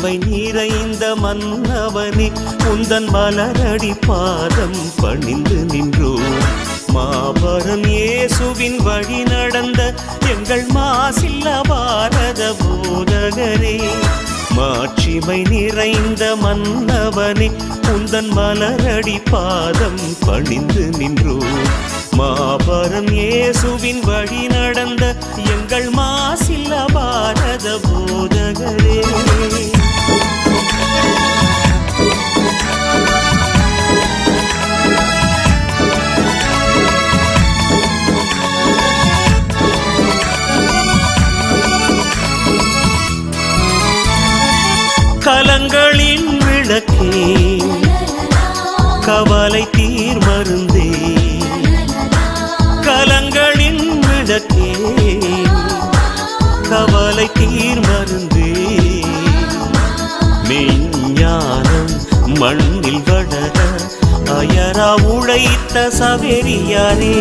மாட்சிமை நிறைந்த மன்னவனே உந்தன் மலரடி பாதம் பணிந்து நின்றோம். மாபரம் இயேசுவின் வழி நடந்த எங்கள் மாசில்ல பாரத போதகரே, மாட்சிமை நிறைந்த மன்னவனே உந்தன் மலரடி பாதம் பணிந்து நின்றோம். மாபரம் இயேசுவின் வழி நடந்த எங்கள் மாசில்ல பாரத போதகரே. கலங்களின் விளக்கே, கவலை தீர் மருந்தே, கலங்களின் விளக்கே, கவலை தீர் மருந்தே, மெய்ஞானம் மண்ணில் வளர அயரா உழைத்த சவேரியாரே,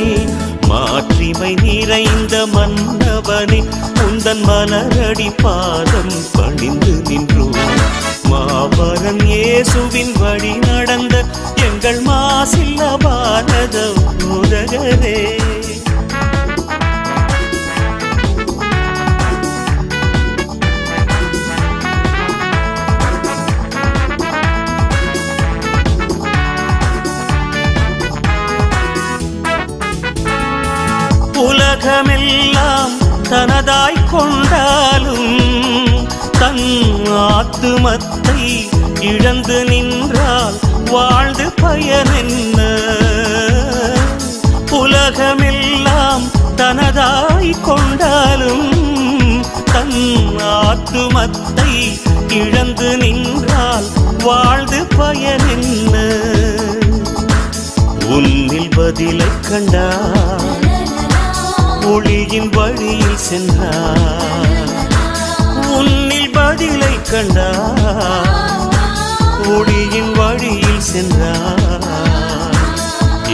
மாட்சிமை நிறைந்த மன்னவனே உந்தன் மலரடி பாதம் பணிந்து நின்றோம். மாபரம் இயேசுவின் வழி நடந்த எங்கள் மாசில்ல பாரத போதகரே. உலகமெல்லாம் தனதாய் கொண்டாலும் தன் ஆத்துமத்தை இழந்து நின்றால் வாழ்ந்து பயனென்ன? உலகமெல்லாம் தனதாய் கொண்டாலும் தன் ஆத்துமத்தை இழந்து நின்றால் வாழ்ந்து பயனென்ன? உன்னில் பதிலை கண்டார், ஒளியின் வழியில் சென்றார். உன்னில் பதிலை கண்டார், ஒளியின் வழியில் சென்றார்.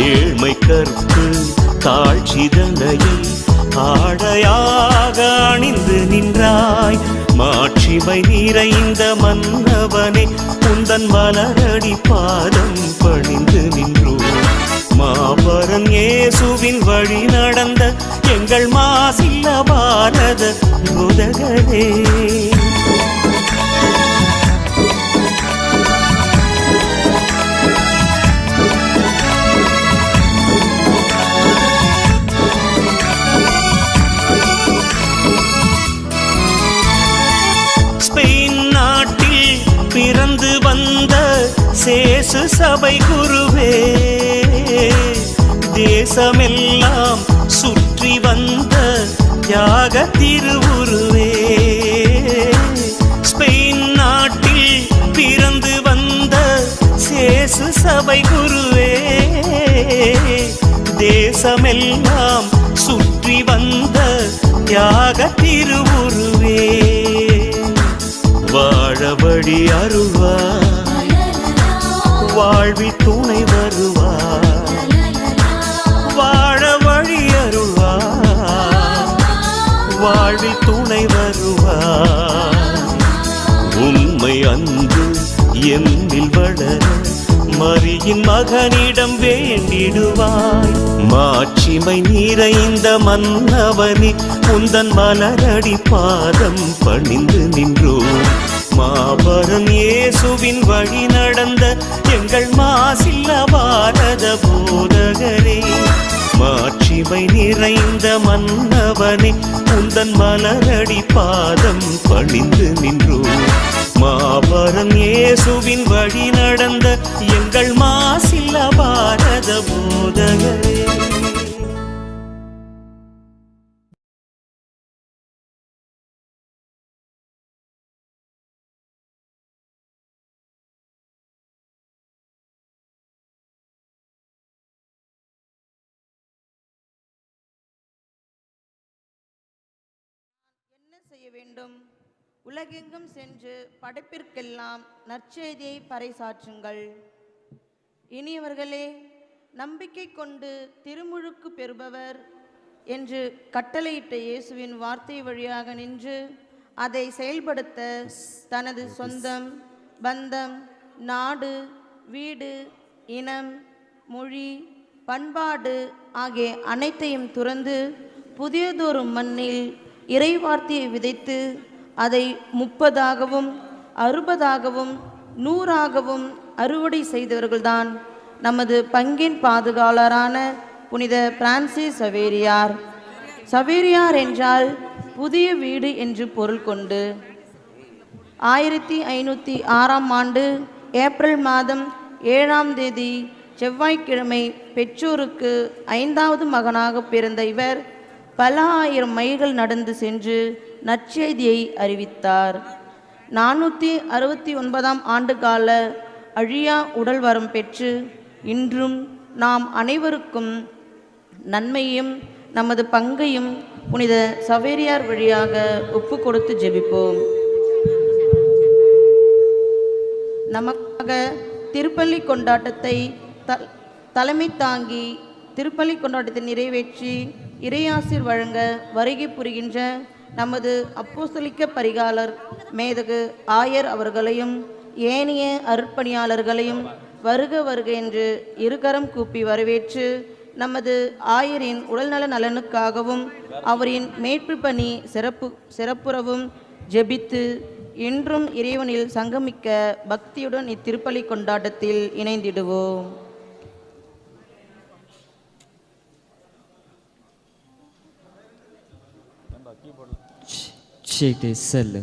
ஏழ்மை கற்பு தாழ்ச்சிதனையை ஆடையாக அணிந்து நின்றாய். மாட்சிமை நிறைந்த மன்னவனே உந்தன் மலரடி பாதம் பணிந்து நின்றோம். மாபரம் இயேசுவின் வழி நடந்த எங்கள் மாசில்ல பாரத போதகரே. ஸ்பெயின் நாட்டில் பிறந்து வந்த சேசு சபை குருவே, தேசமெல்லாம் சுற்றி வந்த தியாக திருவுருவே. ஸ்பெயின் நாட்டில் பிறந்து வந்த சேசு சபை குருவே, தேசமெல்லாம் சுற்றி வந்த தியாக திருவுருவே. வாழ வழி அருள்வார், வாழ்வில் துணை வருவார். வாழ வழி அருள்வார், வாழ்வில் துணை வருவார். உண்மை அன்பு என்னில் வளர மரியின் மகனிடம் வேண்டிடுவாய். மாட்சிமை நிறைந்த மன்னவனே உந்தன் மலரடி பாதம் பணிந்து நின்றோம். மாபரம் இயேசுவின் வழி நடந்த எங்கள் மாசில்ல பாரத போதகரே, மாட்சிமை நிறைந்த மன்னவனே உந்தன் மலரடி பாதம் பணிந்து நின்றோம். மாபரம் இயேசுவின் வழி நடந்த எங்கள் மாசில்ல பாரத போதகரே. என்ன செய்ய வேண்டும்? உலகெங்கும் சென்று படைப்பிற்கெல்லாம் நற்செய்தியை பறைசாற்றுங்கள். இனியவர்களே, நம்பிக்கை கொண்டு திருமுழுக்கு பெறுபவர் என்று கட்டளையிட்ட இயேசுவின் வார்த்தை வழியாக நின்று அதை செயல்படுத்த தனது சொந்தம், பந்தம், நாடு, வீடு, இனம், மொழி, பண்பாடு ஆகிய அனைத்தையும் துறந்து புதியதொரு மண்ணில் இறைவார்த்தையை விதைத்து அதை 30ஆகவும் 60ஆகவும் 100ஆகவும் அறுவடை செய்தவர்கள்தான் நமது பங்கின் பாதுகாவலரான புனித பிரான்சிஸ் சவேரியார். சவேரியார் என்றால் புதிய வீடு என்று பொருள் கொண்டு 1506ஆம் ஆண்டு ஏப்ரல் மாதம் 7ஆம் தேதி செவ்வாய்க்கிழமை பெற்றோருக்கு 5வது மகனாக பிறந்த இவர் பல ஆயிரம் மைல்கள் நடந்து சென்று நற்செய்தியை அறிவித்தார். 469ஆம் ஆண்டு கால அழியா உடல் வரம் பெற்று இன்றும் நாம் அனைவருக்கும் நன்மையும் நமது பங்கையும் புனித சவேரியார் வழியாக ஒப்பு கொடுத்து ஜெபிப்போம். நமக்காக திருப்பலி கொண்டாட்டத்தை தலைமை தாங்கி திருப்பலி கொண்டாட்டத்தை நிறைவேற்றி இறையாசிர் வழங்க வருகை புரிகின்ற நமது அப்போஸ்தலிக்க பரிகாலர் மேதகு ஆயர் அவர்களையும் ஏனைய அருட்பணியாளர்களையும் வருக வருக என்று இருகரம் கூப்பி வரவேற்று நமது ஆயரின் உடல்நல நலனுக்காகவும் அவரின் மேய்ப்பு பணி சிறப்புறவும் ஜெபித்து இன்றும் இறைவனில் சங்கமிக்க பக்தியுடன் இத்திருப்பலி கொண்டாட்டத்தில் இணைந்திடுவோம். Shake the cell.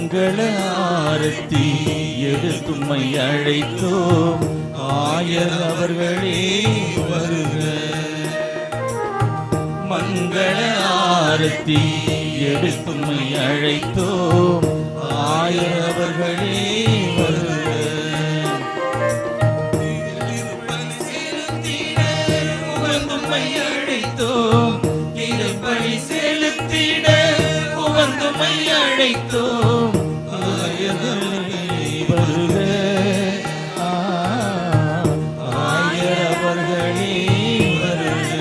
மங்கள ஆரத்தி எடுத்தும்மை அழைத்தோம் ஆயர் அவர்களே வருக. மங்கள ஆரத்தி எடுத்தும்மை அழைத்தோம் ஆயர் அவர்களே வருக. உவந்தும்மை அழைத்தோம் திருப்பலி செலுத்திட உவந்தும்மை அழைத்தோம் ஆயர்களே வருக. ஆயர் அவர்களே வருக.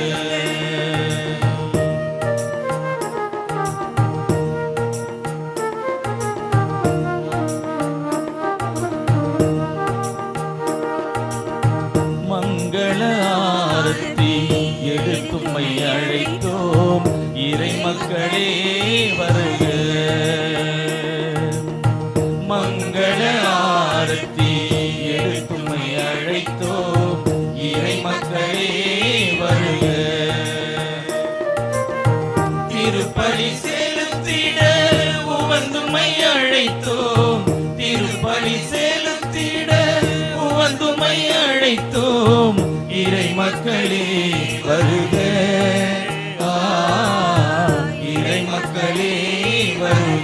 மங்கள ஆரத்தி எடுத்தும்மை அழைத்தோம் இறை மக்களே வருக. மங்கள ஆரத்தி எடுத்தும்மை அழைத்தோம் இறை மக்களே வருக. திருப்பலி செலுத்திட உவந்தும்மை அழைத்தோம் திருப்பலி செலுத்திட உவந்தும்மை அழைத்தோம் இறை மக்களே வருக. இறை மக்களே வருக.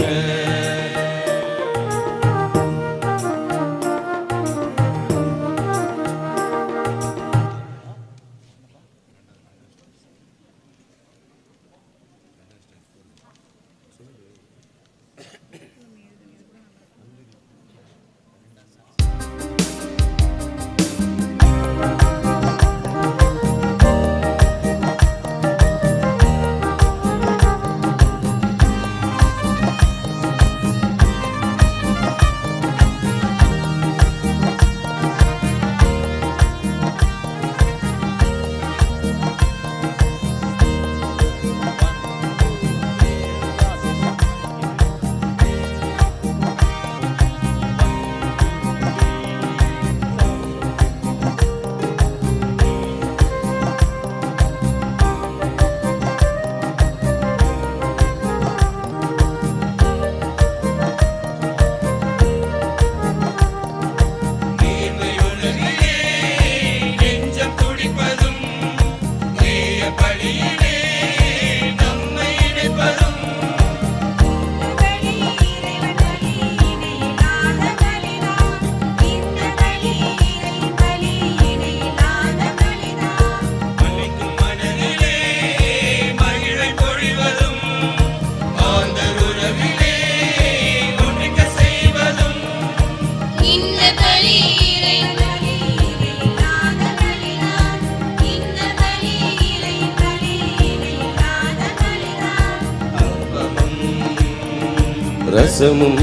ரசமும்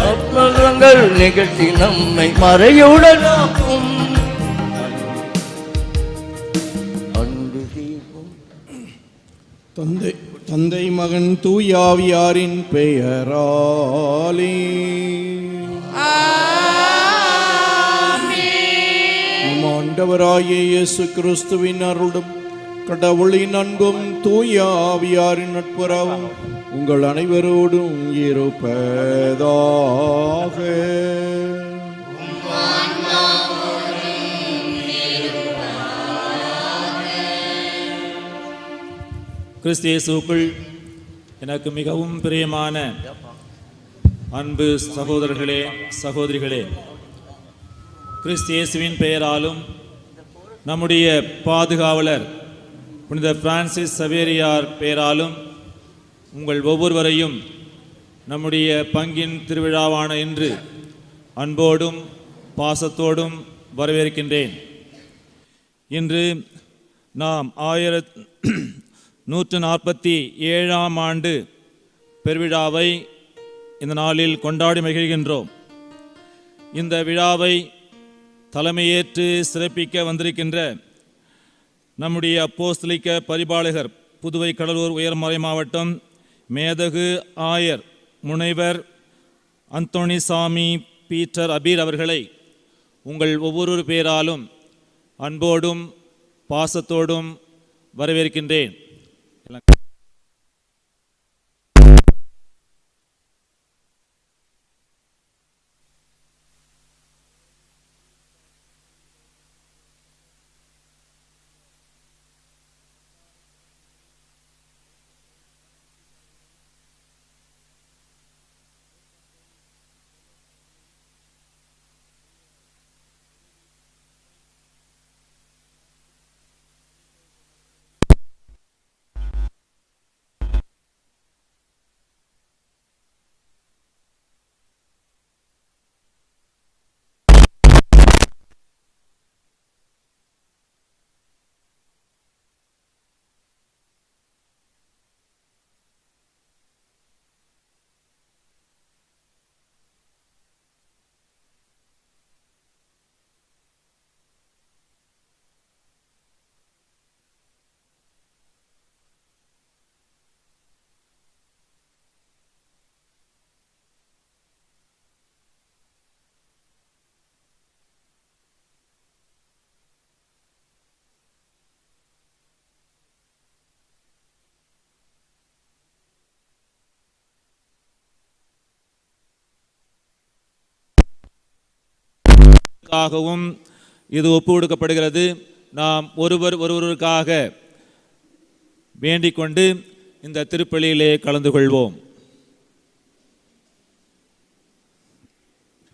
அற்புதங்கள் நிகழ்த்தி நம்மை மறையுடனாக்கும் அன்பு தீபம். தந்தை மகன் தூயாவியாரின் பெயராலே ஆண்டவராகிய இயேசு கிறிஸ்துவின் அருளும் கடவுளின் அன்பும் தூயாவியாரின் நட்புறவும் உங்கள் அனைவரோடும் இருப்பதாக. கிறிஸ்து இயேசுவுக்குள் எனக்கு மிகவும் பிரியமான அன்பு சகோதரர்களே சகோதரிகளே, கிறிஸ்து இயேசுவின் பெயராலும் நம்முடைய பாதுகாவலர் புனித பிரான்சிஸ் சவேரியார் பெயராலும் உங்கள் ஒவ்வொருவரையும் நம்முடைய பங்கின் திருவிழாவான இன்று அன்போடும் பாசத்தோடும் வரவேற்கின்றேன். இன்று நாம் 1147ஆம் ஆண்டு பெருவிழாவை இந்த நாளில் கொண்டாடி மகிழ்கின்றோம். இந்த விழாவை தலைமையேற்று சிறப்பிக்க வந்திருக்கின்ற நம்முடைய அப்போஸ்தலிக்க பரிபாலகர் புதுவை கடலூர் உயர்மறை மாவட்டம் மேதகு ஆயர் முனைவர் அந்தோணிசாமி பீட்டர் அபீர் அவர்களை உங்கள் ஒவ்வொரு பேராலும் அன்போடும் பாசத்தோடும் வரவேற்கின்றேன். ாகவும் இது ஒப்பு கொடுக்கப்படுகிறது. நாம் ஒருவருக்காக வேண்டிக் கொண்டு இந்த திருப்பலியிலே கலந்து கொள்வோம்.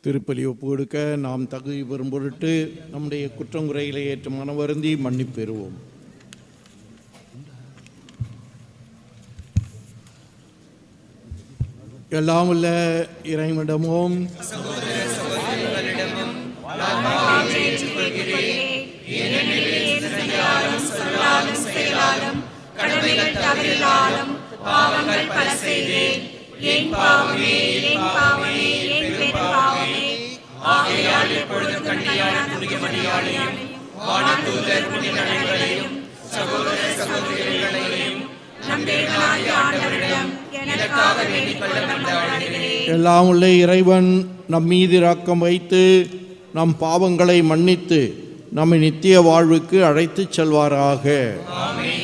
திருப்பலி ஒப்பு கொடுக்க நாம் தகுதி பெறும் பொருட்டு நம்முடைய குற்றங்குறைகளை ஏற்று மனவருந்தி மன்னிப்பு பெறுவோம். எல்லாம் உள்ள இறைவனிடமும் கடமைகள் தவறினாலும் பாவங்கள் பல செய்தேன். என் பாவமே, என் பாவமே, என் பெரும்பாவமே. ஆகையால் எப்பொழுதும் கண்ணியான புனித மரியாதையும் வானதூதர் புனிதர்களையும் சகோதர சகோதரிகளையும் நம் தேவனாகிய ஆண்டவரிடம் எனக்காக வேண்டிக் கொள்ள மன்றாடுகிறேன். எல்லாம் உள்ள இறைவன் நம் மீது இரக்கம் வைத்து நம் பாவங்களை மன்னித்து நம்மை நித்திய வாழ்வுக்கு அழைத்துச் செல்வாராக. ஆமென்.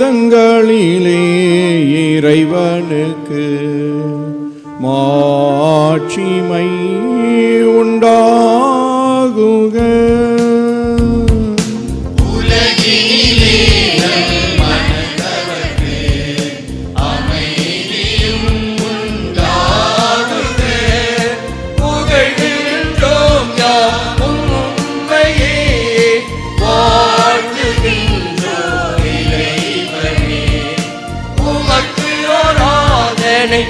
உன்னதங்களிலே இறைவனுக்கு மாட்சிமை உண்டாகுக.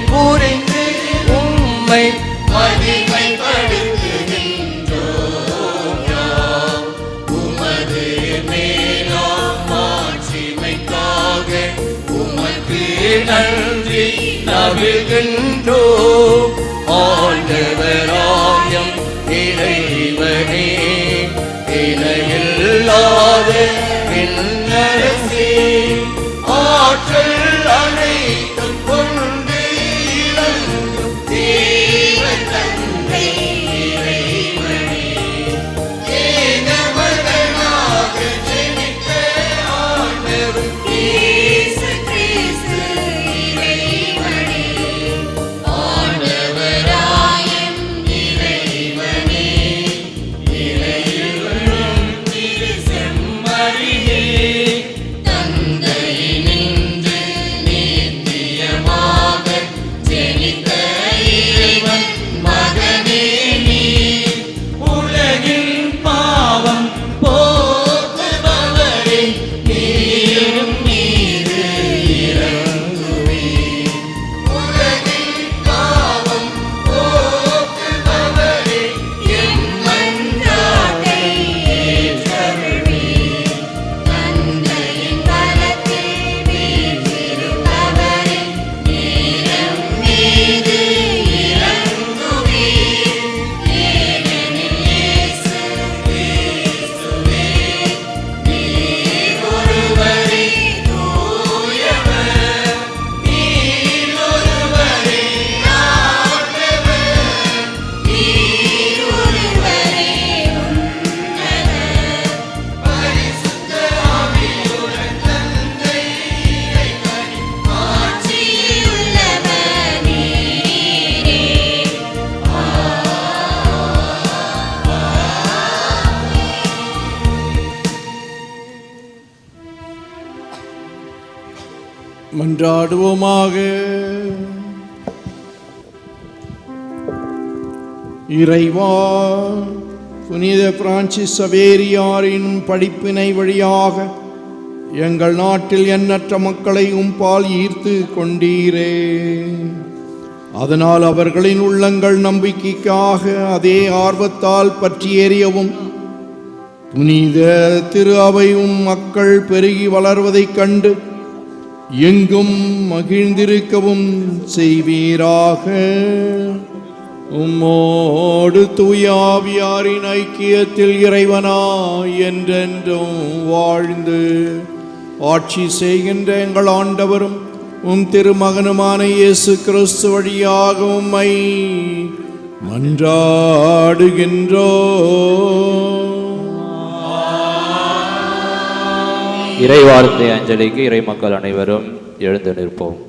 புரிந்து உம்மை மகிமைப்படுத்துகின்றோம். உமது மேலாம் மாட்சிமைக்காக உமக்கு நன்றி நல்கின்றோம். ஆண்டவராயம் இறைவனே, இணையில்லாத விண்ணரசே, ஆற்றல் அனைத்தும் கொண்டு ஆண்டவராய் மன்றாடுவோமாக. இறைவா, புனித பிரான்சிஸ் சவேரியாரின் படிப்பினை வழியாக எங்கள் நாட்டில் எண்ணற்ற மக்களை உம்பால் ஈர்த்து கொண்டீரே. அதனால் அவர்களின் உள்ளங்கள் நம்பிக்கைக்காக அதே ஆர்வத்தால் பற்றி எறியவும், புனித திரு அவையும் மக்கள் பெருகி வளர்வதைக் கண்டு எங்கும் மகிழ்ந்திருக்கவும் செய்வீராக. உம்மோடு தூயாவியாரின் ஐக்கியத்தில் இறைவனாய் என்றென்றும் வாழ்ந்து ஆட்சி செய்கின்ற எங்கள் ஆண்டவரும் உம் திருமகனுமான இயேசு கிறிஸ்து வழியாக உம்மை மன்றாடுகின்றோம். இறைவார்த்தை அஞ்சலிக்கு இறை மக்கள் அனைவரும் எழுந்து நிற்போம்.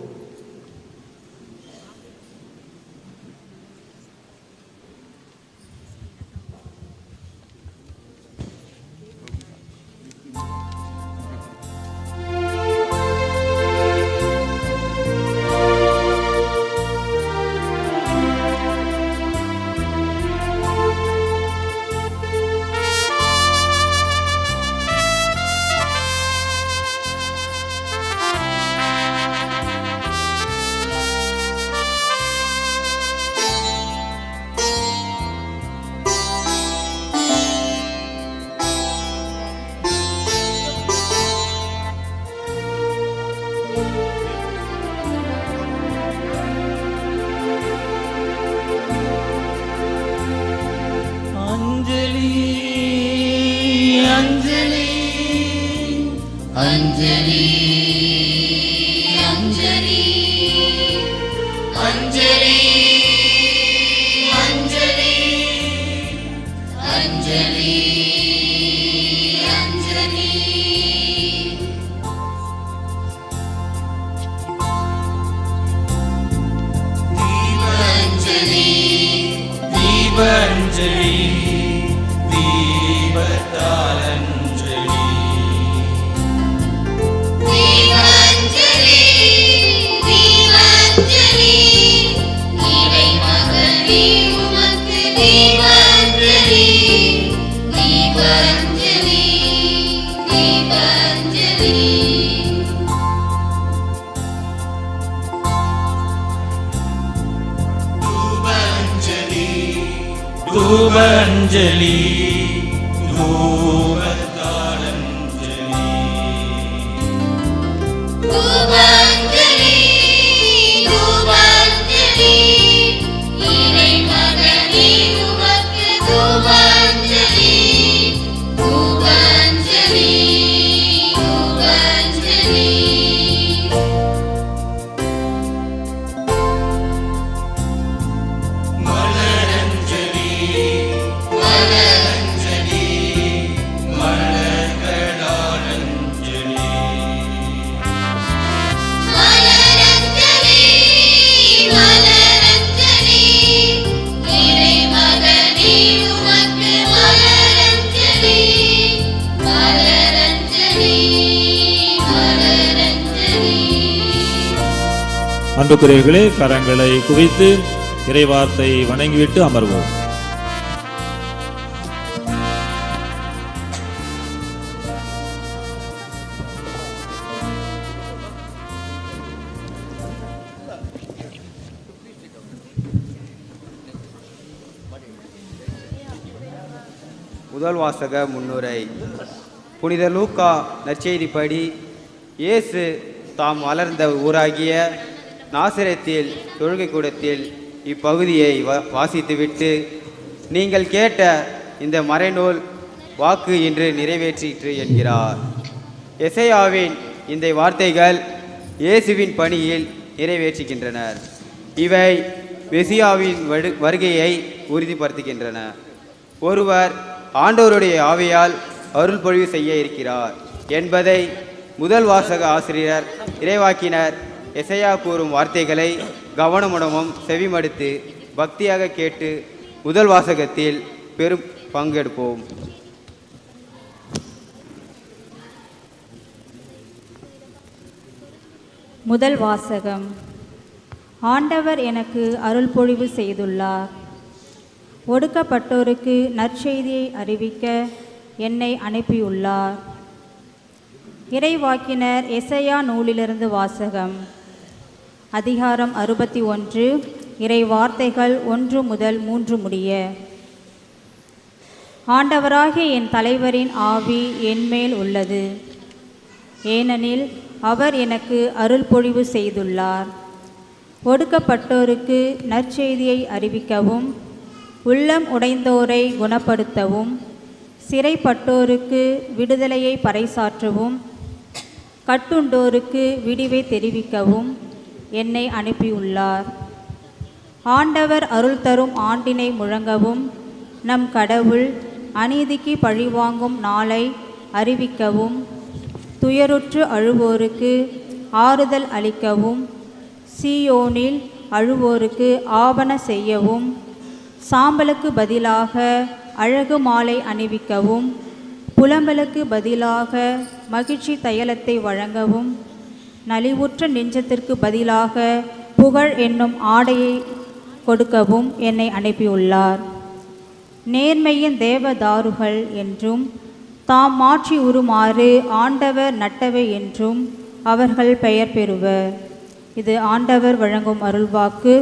அஞ்சலி அஞ்சலி அஞ்சலி அஞ்சலி அஞ்சலி அஞ்சலி தீபாஞ்சலி தீபாஞ்சலி தீபத்தாலஞ்சலி தூபஞ்சலி தூபத்தாலஞ்சலி தூபஞ்சலி தூபஞ்சலி இறைமகனே உமக்கு தூபஞ்சலி தூபஞ்சலி தூபஞ்சலி அன்புக்குரியவர்களே, கரங்களை குவித்து இறைவார்த்தை வணங்கிவிட்டு அமர்வோம். முதல் வாசக முன்னுரை. புனித லூக்கா நற்செய்திப்படி இயேசு தாம் வளர்ந்த ஊராகிய நாசரேத்தில் தொழுகை கூடத்தில் இப்பகுதியை வாசித்துவிட்டு, நீங்கள் கேட்ட இந்த மறைநூல் வாக்கு இன்று நிறைவேற்றிற்று என்கிறார். எசையாவின் இந்த வார்த்தைகள் இயேசுவின் பணியில் நிறைவேற்றுகின்றனர். இவை மெசியாவின் வருகையை உறுதிப்படுத்துகின்றன. ஒருவர் ஆண்டவருடைய ஆவியால் அருள் பொழிவு செய்ய இருக்கிறார் என்பதை முதல் வாசக ஆசிரியர் இறைவாக்கினர் எசையா கூறும் வார்த்தைகளை கவனமுடமும் செவிமடுத்து பக்தியாக கேட்டு முதல் வாசகத்தில் பெரும் பங்கெடுப்போம். முதல் வாசகம். ஆண்டவர் எனக்கு அருள் பொழிவு செய்துள்ளார். ஒடுக்கப்பட்டோருக்கு நற்செய்தியை அறிவிக்க என்னை அனுப்பியுள்ளார். இறைவாக்கினர் எசையா நூலிலிருந்து வாசகம். அதிகாரம் 61, இறை வார்த்தைகள் 1 முதல் 3 முடிய. ஆண்டவராகிய என் தலைவரின் ஆவி என்மேல் உள்ளது, ஏனெனில் அவர் எனக்கு அருள் பொழிவு செய்துள்ளார். ஒடுக்கப்பட்டோருக்கு நற்செய்தியை அறிவிக்கவும், உள்ளம் உடைந்தோரை குணப்படுத்தவும், சிறைப்பட்டோருக்கு விடுதலையை பறைசாற்றவும், கட்டுண்டோருக்கு விடிவை தெரிவிக்கவும் என்னை அனுப்பியுள்ளார். ஆண்டவர் அருள் தரும் ஆண்டினை முழங்கவும், நம் கடவுள் அநீதிக்கு பழிவாங்கும் நாளை அறிவிக்கவும், துயருற்று அழுவோருக்கு ஆறுதல் அளிக்கவும், சீயோனில் அழுவோருக்கு ஆவன செய்யவும், சாம்பலுக்கு பதிலாக அழகு மாலை அணிவிக்கவும், புலம்பலுக்கு பதிலாக மகிழ்ச்சி தைலத்தை வழங்கவும், நலிவுற்ற நெஞ்சத்திற்கு பதிலாக புகழ் என்னும் ஆடையை கொடுக்கவும் என்னை அனுப்பியுள்ளார். நேர்மையின் தேவதாருகள் என்றும், தாம் மாற்றி உருமாறு ஆண்டவர் நட்டவை என்றும் அவர்கள் பெயர் பெறுவர். இது ஆண்டவர் வழங்கும் அருள்வாக்கு.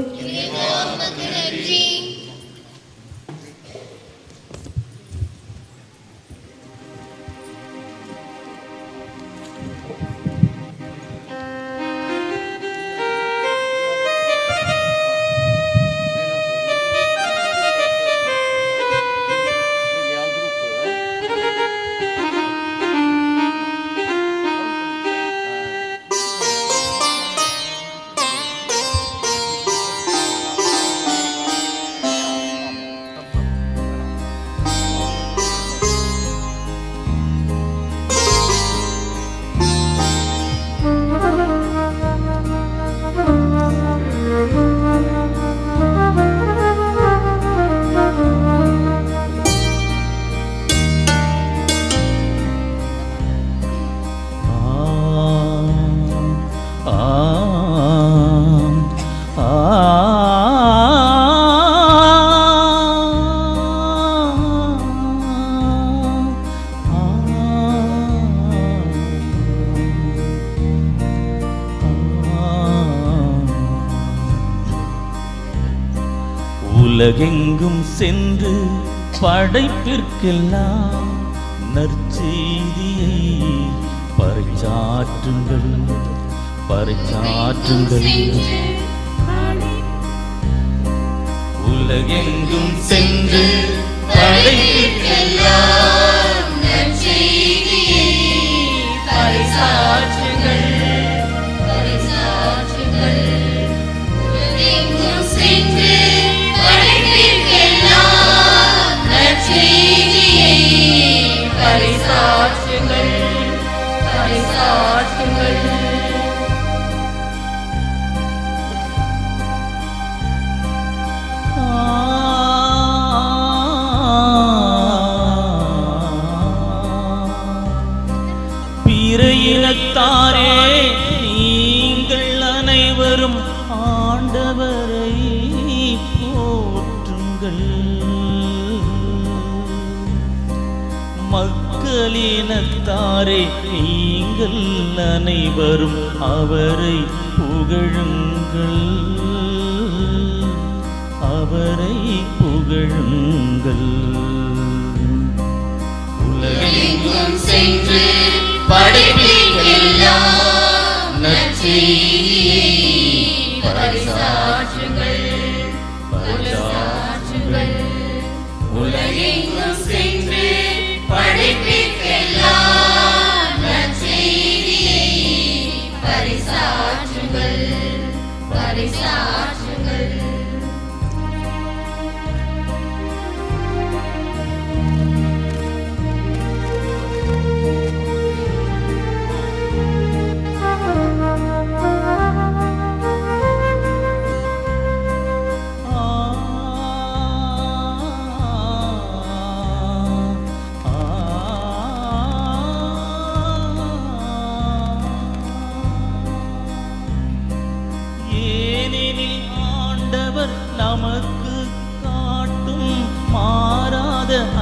உலகெங்கும் சென்று படைப்பிற்கெல்லாம் நற்செய்தியை பறைசாற்றுங்கள், பறைசாற்றுங்கள். உலகெங்கும் சென்று படைப்பிற்கெல்லாம் நற்செய்தியை பறைசாற்றுங்கள், பறைசாற்றுங்கள். உலகெங்கும் சென்று படைப்பிற்கெல்லாம் நற்செய்தியை பறைசாற்றுங்கள், பறைசாற்றுங்கள். பிற இனத்தாரே, நீங்கள் அனைவரும் ஆண்டவரை போற்றுங்கள். மக்களினத்தாரே, நீங்கள் அனைவரும் அவரை புகழுங்கள், அவரை புகழுங்கள். உலகெங்கும் சென்று படைப்பிற்கெல்லாம் நற்செய்தியை பறைசாற்றுங்கள், பறைசாற்றுங்கள். உலகெங்கும் சென்று படைப்பிற்கெல்லாம் நற்செய்தியை பறைசாற்றுங்கள், பறைசாற்றுங்கள்.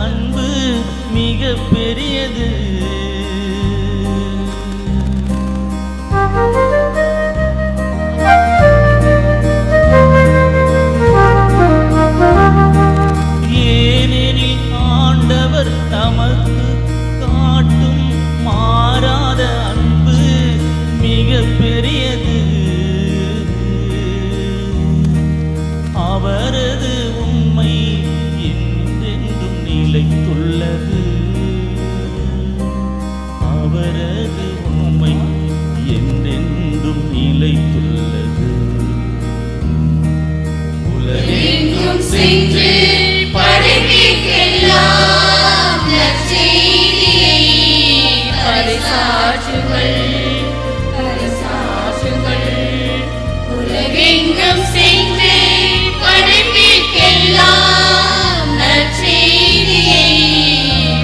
அன்பு மிக பெரியது. ஏனெனில் ஆண்டவர் தமக்கு காட்டும் மாறாத அன்பு மிக பெரியது. அவரது உண்மை என்றென்றும் நிலைத்துள்ளது. அவரது உண்மை என்றென்றும் நிலைத்துள்ளது. உலகெங்கும் சென்று படைப்பிற்கெல்லாம் நற்செய்தியை பறைசாற்றுங்கள். உலகெங்கும் சென்று படைப்பிற்கெல்லாம் நற்செய்தியை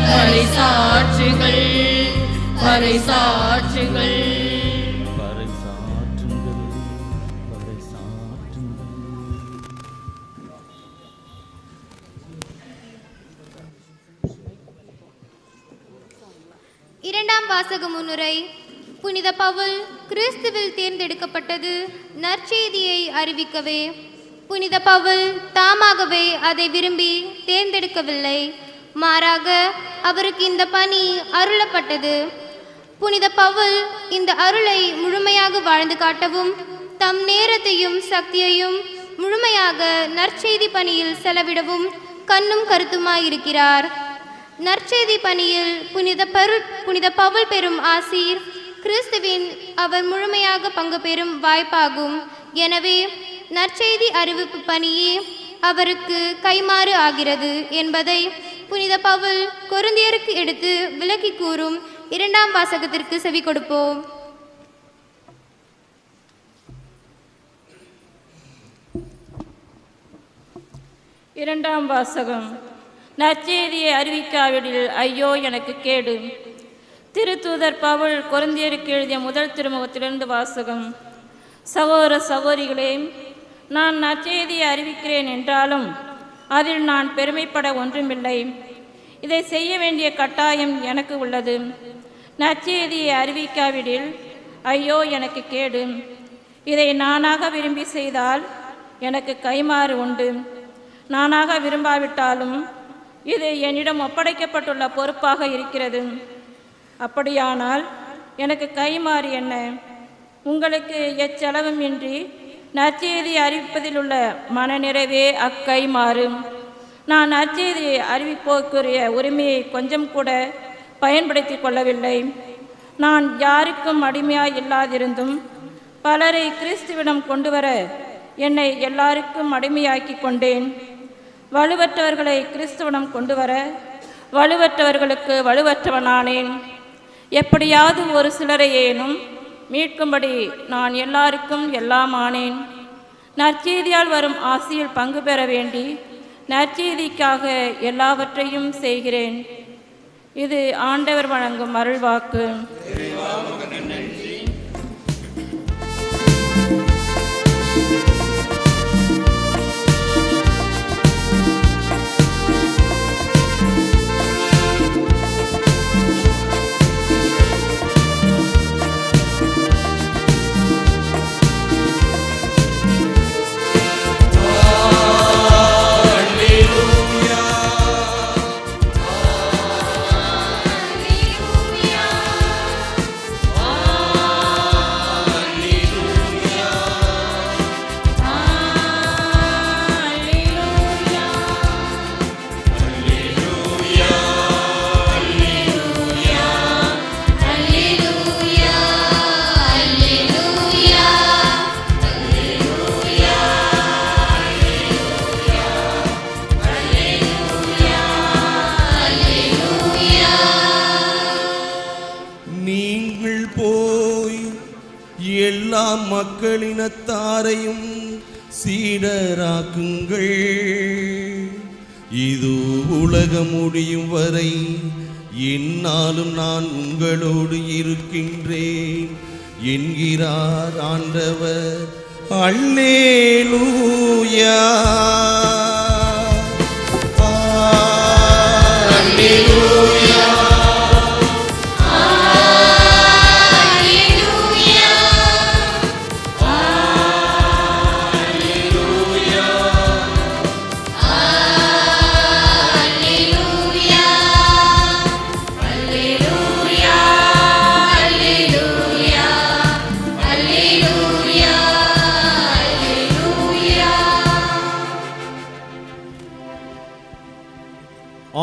பறைசாற்றுங்கள். பறைசாற்றுங்கள். இரண்டாம் வாசக முன்னுரை. புனித பவுல் கிறிஸ்துவில் தேர்ந்தெடுக்கப்பட்டது நற்செய்தியை அறிவிக்கவே. புனித பவுல் தாமாகவே அதை விரும்பி தேர்ந்தெடுக்கவில்லை, மாறாக அவருக்கு இந்த பணி அருளப்பட்டது. புனித பவுல் இந்த அருளை முழுமையாக வாழ்ந்து காட்டவும் தம் நேரத்தையும் சக்தியையும் முழுமையாக நற்செய்தி பணியில் செலவிடவும் கண்ணும் கருத்துமாயிருக்கிறார். நற்செய்தி பணியில் புனித பவுல் பெறும் ஆசீர் கிறிஸ்துவின் அவர் முழுமையாக பங்கு பெறும் வாய்ப்பாகும். எனவே நற்செய்தி அறிவிப்பு பணியே அவருக்கு கைமாறு ஆகிறது என்பதை புனித பவுல் கொரிந்தியருக்கு எடுத்து விளக்கி கூறும் இரண்டாம் வாசகத்திற்கு செவி கொடுப்போம். இரண்டாம் வாசகம். நற்செய்தியை அறிவிக்காவிடில் ஐயோ எனக்கு கேடு. திருத்தூதர் பவுல் கொரிந்தியருக்கு எழுதிய முதல் திருமுகத்திலிருந்து வாசகம். சகோதர சகோதரிகளே, நான் நற்செய்தியை அறிவிக்கிறேன் என்றாலும் அதில் நான் பெருமைப்பட ஒன்றுமில்லை. இதை செய்ய வேண்டிய கட்டாயம் எனக்கு உள்ளது. நற்செய்தியை அறிவிக்காவிடில் ஐயோ எனக்கு கேடு. இதை நானாக விரும்பி செய்தால் எனக்கு கைமாறு உண்டு. நானாக விரும்பாவிட்டாலும் இது என்னிடம் ஒப்படைக்கப்பட்டுள்ள பொறுப்பாக இருக்கிறது. அப்படியானால் எனக்கு கைமாறு என்ன? உங்களுக்கு எச்செலவும் இன்றி நற்செய்தி அறிவிப்பதில் உள்ள மனநிறைவே அக்கைமாறு. நான் நற்செய்தி அறிவிப்போருக்குரிய உரிமையை கொஞ்சம் கூட பயன்படுத்தி கொள்ளவில்லை. நான் யாருக்கும் அடிமையாய் இல்லாதிருந்தும் பலரை கிறிஸ்துவிடம் கொண்டு வர என்னை எல்லாருக்கும் அடிமையாக்கி கொண்டேன். வலுவற்றவர்களை கிறிஸ்துவிடம் கொண்டு வர வலுவற்றவர்களுக்கு வலுவற்றவனானேன். எப்படியாவது ஒரு சிலரையேனும் மீட்கும்படி நான் எல்லாருக்கும் எல்லாம் ஆனேன். நற்செய்தியால் வரும் ஆசியில் பங்கு பெற வேண்டி நற்செய்திக்காக எல்லாவற்றையும் செய்கிறேன். இது ஆண்டவர் வழங்கும் அருள்வாக்கு. எல்லா மக்களினத்தாரையும் சீடராக்குங்கள். இது உலகம் முடியும் வரை என்னாலும் நான் உங்களோடு இருக்கின்றேன் என்கிறார் ஆண்டவர். அல்லேலூயா.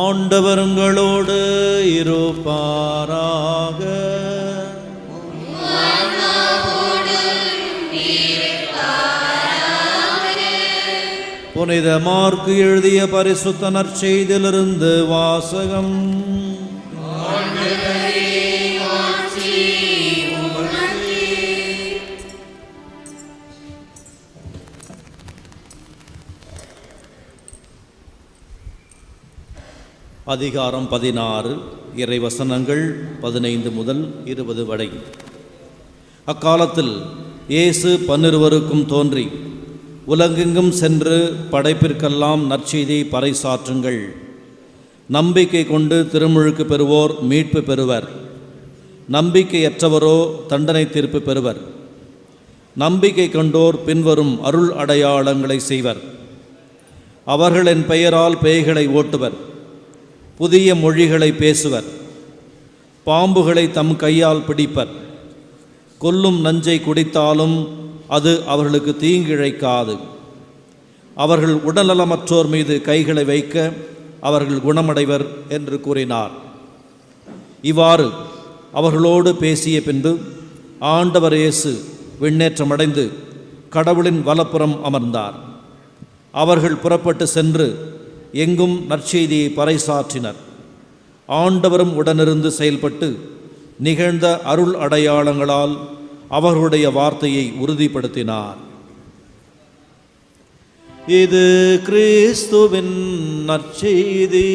ஆண்டவர் உங்களோடு இருப்பாராக. புனித மார்க்கு எழுதிய பரிசுத்த நற்செய்தியிலிருந்து வாசகம். அதிகாரம் 16, இறைவசனங்கள் 15 முதல் 20 வரை. அக்காலத்தில் இயேசு 12 தோன்றி, உலகெங்கும் சென்று படைப்பிற்கெல்லாம் நற்செய்தியை பறைசாற்றுங்கள். நம்பிக்கை கொண்டு திருமுழுக்கு பெறுவோர் மீட்பு பெறுவர். நம்பிக்கையற்றவரோ தண்டனை தீர்ப்பு பெறுவர். நம்பிக்கை கொண்டோர் பின்வரும் அருள் அடையாளங்களை செய்வர். அவர்கள் என் பெயரால் பேய்களை ஓட்டுவர். புதிய மொழிகளை பேசுவர். பாம்புகளை தம் கையால் பிடிப்பர். கொல்லும் நஞ்சை குடித்தாலும் அது அவர்களுக்கு தீங்கிழைக்காது. அவர்கள் உடல்நலமற்றோர் மீது கைகளை வைக்க அவர்கள் குணமடைவர் என்று கூறினார். இவ்வாறு அவர்களோடு பேசிய பின்பு ஆண்டவர் இயேசு விண்ணேற்றமடைந்து கடவுளின் வலப்புறம் அமர்ந்தார். அவர்கள் புறப்பட்டு சென்று எங்கும் நற்செய்தியை பறைசாற்றினர். ஆண்டவரும் உடனிருந்து செயல்பட்டு நிகழ்ந்த அருள் அடையாளங்களால் அவர்களுடைய வார்த்தையை உறுதிப்படுத்தினார். இது கிறிஸ்துவின் நற்செய்தி.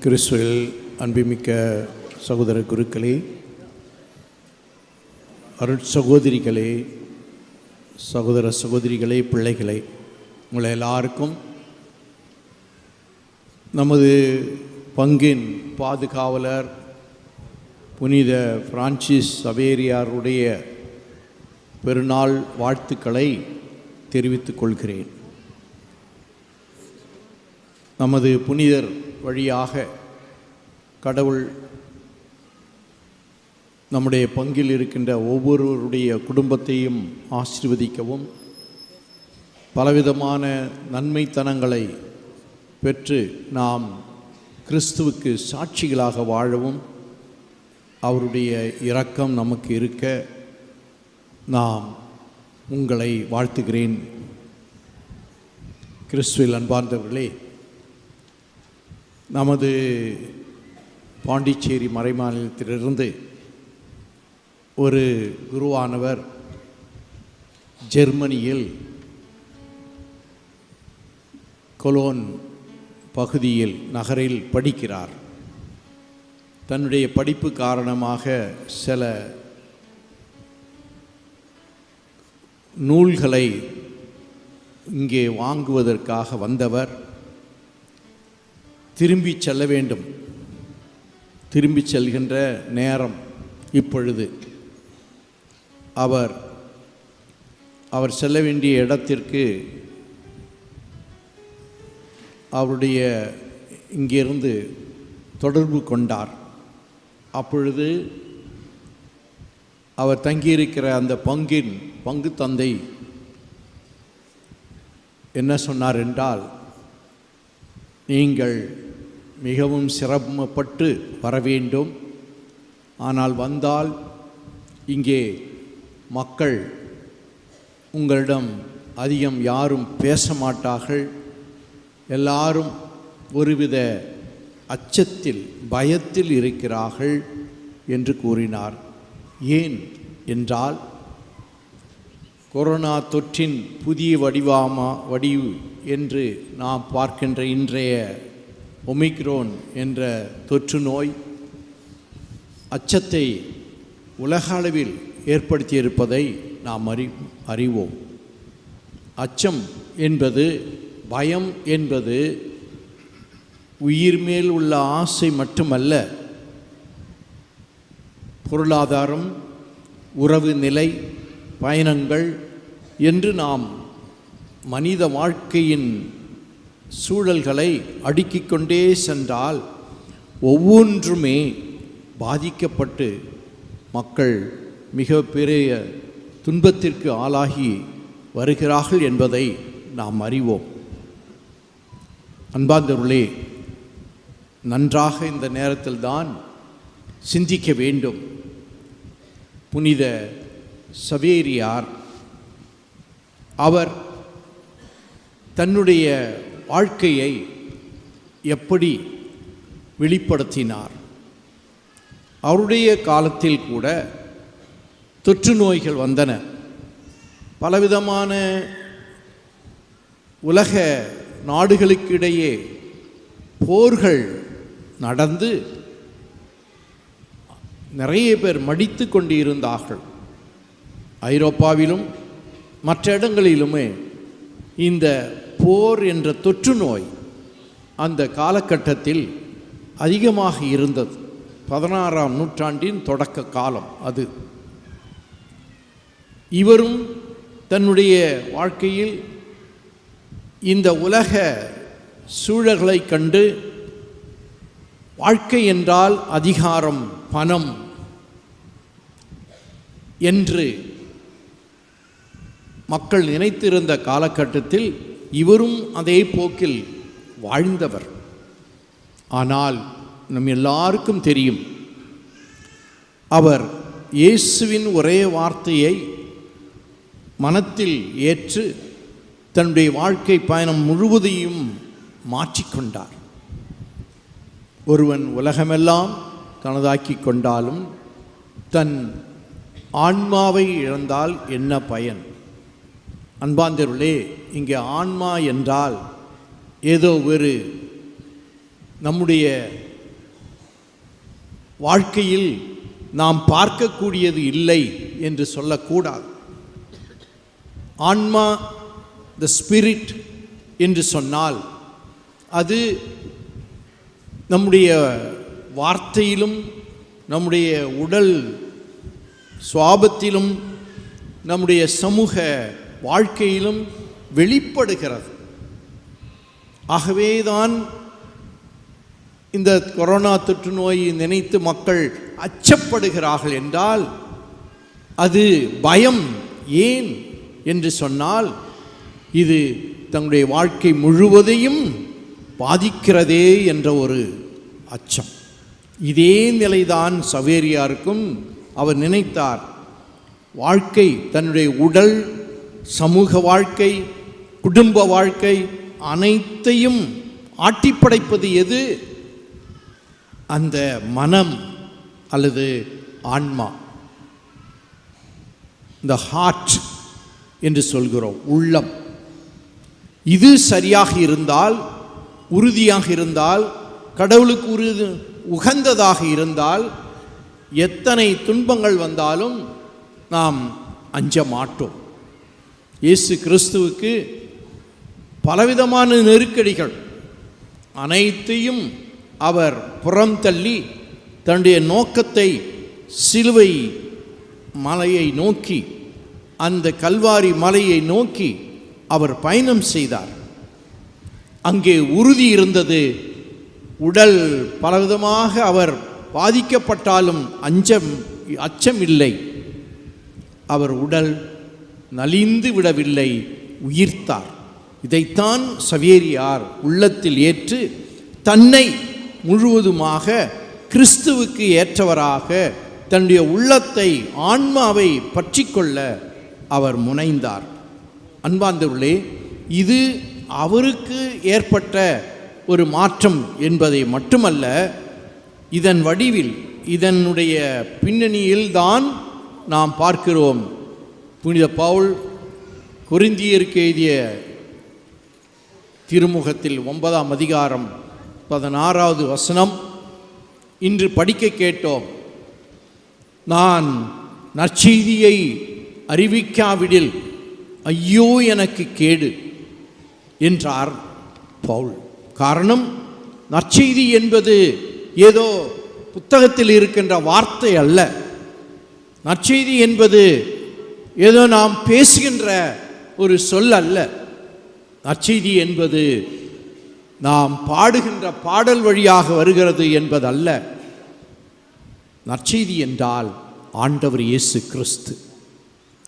கிறிஸ்துவில் அன்புமிக்க சகோதர குருக்களே, அருட்சகோதரிகளே, சகோதர சகோதரிகளே, பிள்ளைகளே, உங்களை எல்லாருக்கும் நமது பங்கின் பாதுகாவலர் புனித பிரான்சிஸ் சவேரியாருடைய பெருநாள் வாழ்த்துக்களை தெரிவித்துக் கொள்கிறேன். நமது புனிதர் வழியாக கடவுள் நம்முடைய பங்கில் இருக்கின்ற ஒவ்வொருவருடைய குடும்பத்தையும் ஆசீர்வதிக்கவும், பலவிதமான நன்மைத்தனங்களை பெற்று நாம் கிறிஸ்துவுக்கு சாட்சிகளாக வாழவும் அவருடைய இரக்கம் நமக்கு இருக்க நாம் உங்களை வாழ்த்துகிறேன். கிறிஸ்துவில் அன்பார்ந்தவர்களே, நமது பாண்டிச்சேரி மறைமாநிலத்திலிருந்து ஒரு குருவானவர் ஜெர்மனியில் கொலோன் பகுதியில் நகரில் படிக்கிறார். தன்னுடைய படிப்பு காரணமாக சில நூல்களை இங்கே வாங்குவதற்காக வந்தவர் திரும்பி செல்ல வேண்டும். திரும்பி செல்கின்ற நேரம் இப்பொழுது. அவர் செல்ல வேண்டிய இடத்திற்கு அவருடைய இங்கிருந்து தொடர்பு கொண்டார். அப்பொழுது அவர் தங்கியிருக்கிற அந்த பங்கின் பங்கு தந்தை என்ன சொன்னார் என்றால், நீங்கள் மிகவும் சிரமப்பட்டு வர வேண்டும். ஆனால் வந்தால் இங்கே மக்கள் உங்களிடம் அதிகம் யாரும் பேச மாட்டார்கள். எல்லாரும் ஒருவித அச்சத்தில் பயத்தில் இருக்கிறார்கள் என்று கூறினார். ஏன் என்றால், கொரோனா தொற்றின் புதிய வடிவு என்று நாம் பார்க்கின்ற இன்றைய ஒமிக்ரோன் என்ற தொற்று நோய் அச்சத்தை உலக அளவில் ஏற்படுத்தியிருப்பதை நாம் அறிவோம். அச்சம் என்பது, பயம் என்பது உயிர் மேல் உள்ள ஆசை மட்டுமல்ல, பொருளாதாரம், உறவு நிலை, பயணங்கள் என்று நாம் மனித வாழ்க்கையின் சூழல்களை அடுக்கிக் கொண்டே சென்றால் ஒவ்வொன்றுமே பாதிக்கப்பட்டு மக்கள் மிக பெரிய துன்பத்திற்கு ஆளாகி வருகிறார்கள் என்பதை நாம் அறிவோம். அன்பார்ந்தவர்களே, நன்றாக இந்த நேரத்தில் தான் சிந்திக்க வேண்டும். புனித சவேரியார் அவர் தன்னுடைய வாழ்க்கையை எப்படி வெளிப்படுத்தினார்? அவருடைய காலத்தில் கூட தொற்று நோய்கள் வந்தன. பலவிதமான உலக நாடுகளுக்கிடையே போர்கள் நடந்து நிறைய பேர் மடித்து கொண்டு இருந்தார்கள். ஐரோப்பாவிலும் மற்ற இடங்களிலுமே இந்த போர் என்ற தொற்று நோய் அந்த காலகட்டத்தில் அதிகமாக இருந்தது. 16ஆம் நூற்றாண்டின் தொடக்க காலம் அது. இவரும் தன்னுடைய வாழ்க்கையில் இந்த உலக சூழல்களை கண்டு வாழ்க்கை என்றால் அதிகாரம், பணம் என்று மக்கள் நினைத்திருந்த காலகட்டத்தில் இவரும் அதே போக்கில் வாழ்ந்தவர். ஆனால் நம் எல்லாருக்கும் தெரியும், அவர் இயேசுவின் ஒரே வார்த்தையை மனத்தில் ஏற்று தன்னுடைய வாழ்க்கை பயணம் முழுவதையும் மாற்றிக்கொண்டார். ஒருவன் உலகமெல்லாம் தனதாக்கி கொண்டாலும் தன் ஆன்மாவை இழந்தால் என்ன பயன்? அன்பார்ந்தவர்களே, இங்கே ஆன்மா என்றால் ஏதோ ஒரு நம்முடைய வாழ்க்கையில் நாம் பார்க்கக்கூடியது இல்லை என்று சொல்லக்கூடாது. ஆன்மா, த ஸ்பிரிட் என்று சொன்னால் அது நம்முடைய வார்த்தையிலும் நம்முடைய உடல் சுவாபத்திலும் நம்முடைய சமூக வாழ்க்கையிலும் வெளிப்படுகிறது. ஆகவேதான் இந்த கொரோனா தொற்று நோயை நினைத்து மக்கள் அச்சப்படுகிறார்கள் என்றால் அது பயம். ஏன் என்று சொன்னால் இது தங்களுடைய வாழ்க்கை முழுவதையும் பாதிக்கிறதே என்ற ஒரு அச்சம். இதே நிலைதான் சவேரியாருக்கும். அவர் நினைத்தார், வாழ்க்கை, தன்னுடைய உடல், சமூக வாழ்க்கை, குடும்ப வாழ்க்கை அனைத்தையும் ஆட்டிப்படைப்பது எது? அந்த மனம் அல்லது ஆன்மா, இந்த ஹார்ட் என்று சொல்கிறோம், உள்ளம். இது சரியாக இருந்தால், உறுதியாக இருந்தால், கடவுளுக்கு உகந்ததாக இருந்தால், எத்தனை துன்பங்கள் வந்தாலும் நாம் அஞ்ச மாட்டோம். இயேசு கிறிஸ்துவுக்கு பலவிதமான நெருக்கடிகள் அனைத்தையும் அவர் புறம் தள்ளி தன்னுடைய நோக்கத்தை சிலுவை மலையை நோக்கி, அந்த கல்வாரி மலையை நோக்கி அவர் பயணம் செய்தார். அங்கே உறுதி இருந்தது. உடல் பலவிதமாக அவர் பாதிக்கப்பட்டாலும் அச்சம் இல்லை. அவர் உடல் நலிந்து விடவில்லை, உயிர்த்தார். இதைத்தான் சவேரியார் உள்ளத்தில் ஏற்று தன்னை முழுவதுமாக கிறிஸ்துவுக்கு ஏற்றவராக தன்னுடைய உள்ளத்தை, ஆன்மாவை பற்றிக்கொள்ள அவர் முனைந்தார். அன்பார்ந்தவர்களே, இது அவருக்கு ஏற்பட்ட ஒரு மாற்றம் என்பதை மட்டுமல்ல, இதன் வடிவில், இதனுடைய பின்னணியில்தான் நாம் பார்க்கிறோம் புனித பவுல் கொரிந்தியருக்கு எழுதிய திருமுகத்தில் 9ஆம் அதிகாரம் 16வது வசனம் இன்று படிக்க கேட்டோம். நான் நற்செய்தியை அறிவிக்காவிடில் ஐயோ எனக்கு கேடு என்றார் பவுல். காரணம், நற்செய்தி என்பது ஏதோ புத்தகத்தில் இருக்கின்ற வார்த்தை அல்ல. நற்செய்தி என்பது ஏதோ நாம் பேசுகின்ற ஒரு சொல் அல்ல. நற்செய்தி என்பது நாம் பாடுகின்ற பாடல் வழியாக வருகிறது என்பதல்ல. நற்செய்தி என்றால் ஆண்டவர் இயேசு கிறிஸ்து.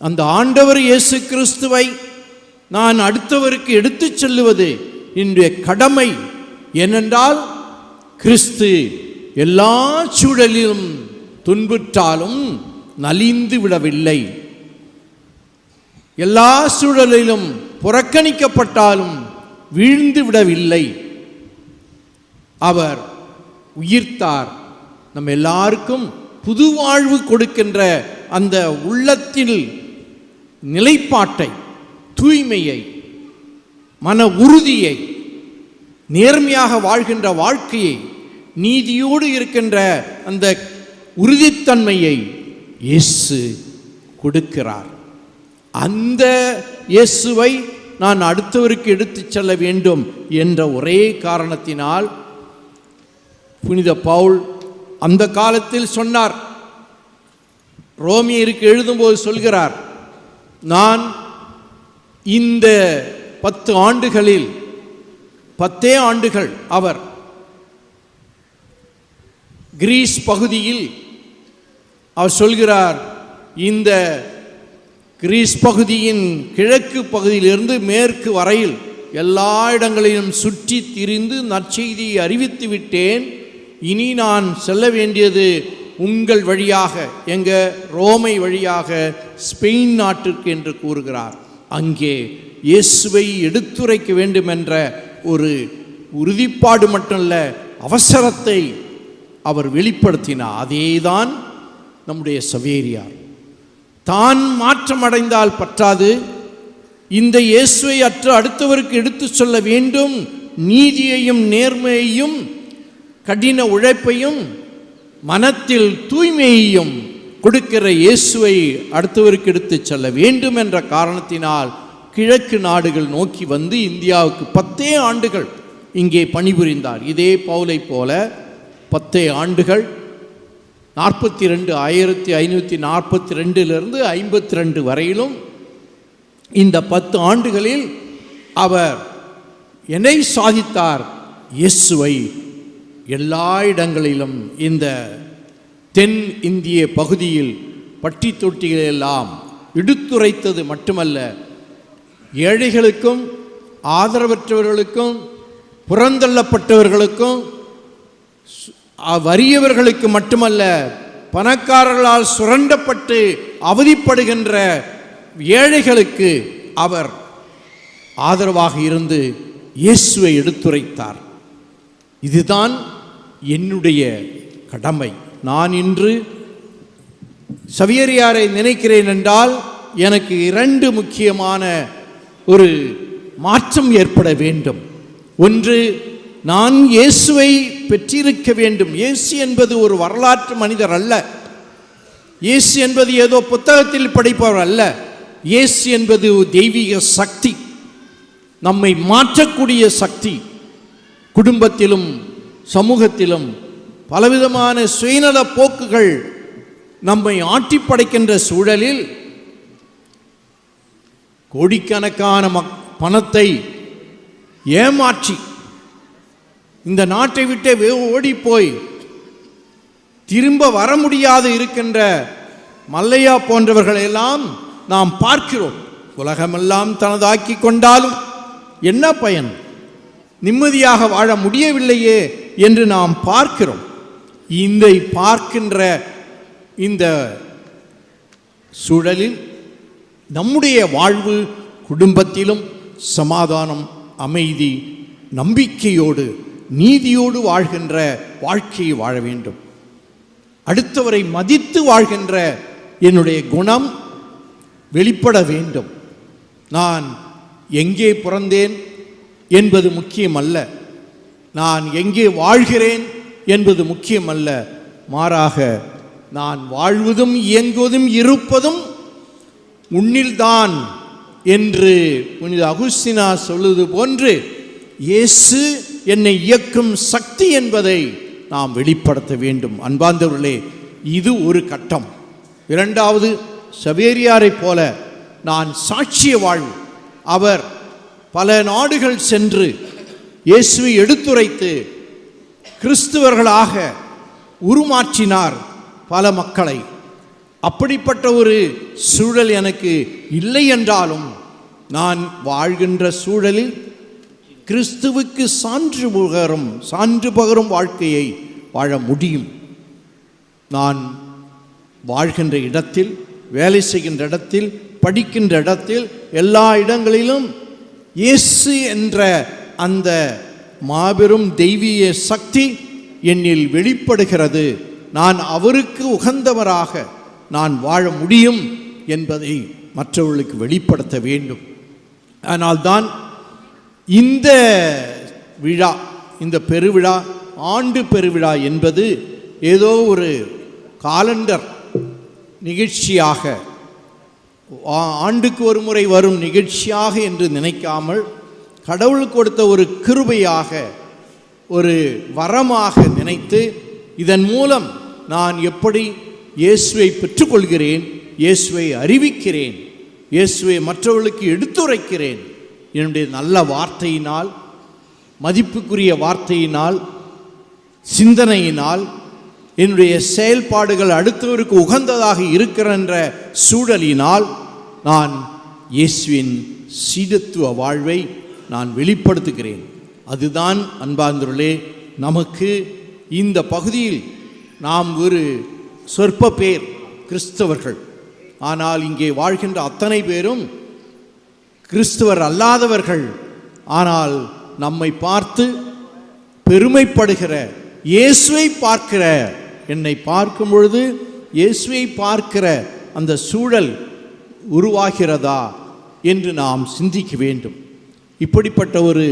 அந்த ஆண்டவர் இயேசு கிறிஸ்துவை நான் அடுத்தவருக்கு எடுத்துச் செல்லுவது என்னுடைய கடமை. ஏனென்றால் கிறிஸ்து எல்லா சூழலிலும் துன்புற்றாலும் நலிந்து விடவில்லை. எல்லா சூழலிலும் புறக்கணிக்கப்பட்டாலும் வீழ்ந்து விடவில்லை. அவர் உயிர்த்தார். நம் எல்லாருக்கும் புது வாழ்வு கொடுக்கின்ற அந்த உள்ளத்தில் நிலைப்பாட்டை, தூய்மையை, மன உறுதியை, நேர்மையாக வாழ்கின்ற வாழ்க்கையை, நீதியோடு இருக்கின்ற அந்த உறுதித்தன்மையை இயேசு கொடுக்கிறார். அந்த இயேசுவை நான் அடுத்தவருக்கு எடுத்துச் செல்ல வேண்டும் என்ற ஒரே காரணத்தினால் புனித பவுல் அந்த காலத்தில் சொன்னார். ரோமியருக்கு எழுதும்போது சொல்கிறார், நான் இந்த 10 ஆண்டுகளில் 10 ஆண்டுகள் அவர் கிரீஸ் பகுதியில் அவர் சொல்கிறார், இந்த கிரீஸ் பகுதியின் கிழக்கு பகுதியிலிருந்து மேற்கு வரையில் எல்லா இடங்களிலும் சுற்றி திரிந்து நற்செய்தியை அறிவித்து விட்டேன். இனி நான் செல்ல வேண்டியது உங்கள் வழியாக, எங்க ரோமை வழியாக ஸ்பெயின் நாட்டிற்கு என்று கூறுகிறார். அங்கே இயேசுவை எடுத்துரைக்க வேண்டும் என்ற ஒரு உறுதிப்பாடு மட்டுமல்ல, அவசரத்தை அவர் வெளிப்படுத்தினார். அதேதான் நம்முடைய சவேரியார். தான் மாற்றமடைந்தால் பற்றாது, இந்த இயேசுவை அடுத்தவருக்கு எடுத்து சொல்ல வேண்டும். நீதியையும் நேர்மையையும் கடின உழைப்பையும் மனத்தில் தூய்மையையும் கொடுக்கிற இயேசுவை அடுத்தவருக்கு எடுத்து செல்ல வேண்டும் என்ற காரணத்தினால் கிழக்கு நாடுகள் நோக்கி வந்து இந்தியாவுக்கு 10 ஆண்டுகள் இங்கே பணிபுரிந்தார். இதே பவுலை போல 10 ஆண்டுகள் 1542 52 வரையிலும் இந்த 10 ஆண்டுகளில் அவர் என்னை சாதித்தார். இயேசுவை எல்லா இடங்களிலும் இந்த தென் இந்திய பகுதியில் பட்டி தொட்டிகளெல்லாம் எடுத்துரைத்தது மட்டுமல்ல, ஏழைகளுக்கும் ஆதரவற்றவர்களுக்கும் புறந்தள்ளப்பட்டவர்களுக்கும் வறியவர்களுக்கு மட்டுமல்ல, பணக்காரர்களால் சுரண்டப்பட்டு அவதிப்படுகின்ற ஏழைகளுக்கு அவர் ஆதரவாக இருந்து இயேசுவை எடுத்துரைத்தார். இதுதான் என்னுடைய கடமை. நான் இன்று சவேரியாரை நினைக்கிறேன் என்றால் எனக்கு 2 முக்கியமான ஒரு மாற்றம் ஏற்பட வேண்டும். ஒன்று, நான் இயேசுவை பெற்றிருக்க வேண்டும். இயேசு என்பது ஒரு வரலாற்று மனிதர் அல்ல. இயேசு என்பது ஏதோ புத்தகத்தில் படிப்பவர் அல்ல. இயேசு என்பது தெய்வீக சக்தி, நம்மை மாற்றக்கூடிய சக்தி. குடும்பத்திலும் சமூகத்திலும் பலவிதமான சுயநல போக்குகள் நம்மை ஆட்டி படைக்கின்ற சூழலில் கோடிக்கணக்கான பணத்தை ஏமாற்றி இந்த நாட்டை விட்டு ஓடிப்போய் திரும்ப வர முடியாது இருக்கின்ற மல்லையா போன்றவர்களெல்லாம் நாம் பார்க்கிறோம். உலகமெல்லாம் தனதாக்கி கொண்டாலும் என்ன பயன்? நிம்மதியாக வாழ முடியவில்லையே என்று நாம் பார்க்கிறோம். இந்த பார்க்கின்ற இந்த சூழலில் நம்முடைய வாழ்வு குடும்பத்திலும் சமாதானம், அமைதி, நம்பிக்கையோடு நீதியோடு வாழ்கின்ற வாழ்க்கையை வாழ வேண்டும். அடுத்தவரை மதித்து வாழ்கின்ற என்னுடைய குணம் வெளிப்பட வேண்டும். நான் எங்கே பிறந்தேன் என்பது முக்கியமல்ல, நான் எங்கே வாழ்கிறேன் என்பது முக்கியமல்ல, மாறாக நான் வாழ்வதும் இயங்குவதும் இருப்பதும் உன்னில்தான் என்று புனித அகுஸ்தினா சொல்லுவது போன்று இயேசு என்னை இயக்கும் சக்தி என்பதை நாம் வெளிப்படுத்த வேண்டும். அன்பார்ந்தவர்களே, இது ஒரு கட்டம். இரண்டாவது, சவேரியாரைப் போல நான் சாட்சிய வாழ்வு. அவர் பல நாடுகள் சென்று இயேசுவை எடுத்துரைத்து கிறிஸ்துவர்களாக உருமாற்றினார் பல மக்களை. அப்படிப்பட்ட ஒரு சூழல் எனக்கு இல்லை என்றாலும் நான் வாழ்கின்ற சூழலில் கிறிஸ்துவுக்கு சான்று பகரும் வாழ்க்கையை வாழ முடியும். நான் வாழ்கின்ற இடத்தில், வேலை செய்கின்ற இடத்தில், படிக்கின்ற இடத்தில், எல்லா இடங்களிலும் இயேசு என்ற அந்த மாபெரும் தெய்வீக சக்தி என்னில் வெளிப்படுகிறது. நான் அவருக்கு உகந்தவராக நான் வாழ முடியும் என்பதை மற்றவர்களுக்கு வெளிப்படுத்த வேண்டும். அதனால்தான் இந்த விழா, இந்த பெருவிழா, ஆண்டு பெருவிழா என்பது ஏதோ ஒரு காலண்டர் நிகழ்ச்சியாக, ஆண்டுக்கு ஒரு முறை வரும் நிகழ்ச்சியாக என்று நினைக்காமல் கடவுள் கொடுத்த ஒரு கிருபையாக, ஒரு வரமாக நினைத்து இதன் மூலம் நான் எப்படி இயேசுவை பெற்றுக்கொள்கிறேன், இயேசுவை அறிவிக்கிறேன், இயேசுவை மற்றவர்களுக்கு எடுத்துரைக்கிறேன், என்னுடைய நல்ல வார்த்தையினால், மதிப்புக்குரிய வார்த்தையினால், சிந்தனையினால், என்னுடைய செயல்பாடுகள் அடுத்தவருக்கு உகந்ததாக இருக்கிற சூழலினால் நான் இயேசுவின் சீடத்துவ வாழ்வை நான் வெளிப்படுத்துகிறேன். அதுதான் அன்பார்ந்தவர்களே, நமக்கு இந்த பகுதியில் நாம் ஒரு சொற்ப பேர் கிறிஸ்தவர்கள், ஆனால் இங்கே வாழ்கின்ற அத்தனை பேரும் கிறிஸ்தவர் அல்லாதவர்கள். ஆனால் நம்மை பார்த்து பெருமைப்படுகிற, இயேசுவை பார்க்கிற, என்னை பார்க்கும் பொழுது இயேசுவை பார்க்கிற அந்த சூழல் உருவாகிறதா என்று நாம் சிந்திக்க வேண்டும். இப்படிப்பட்ட ஒரு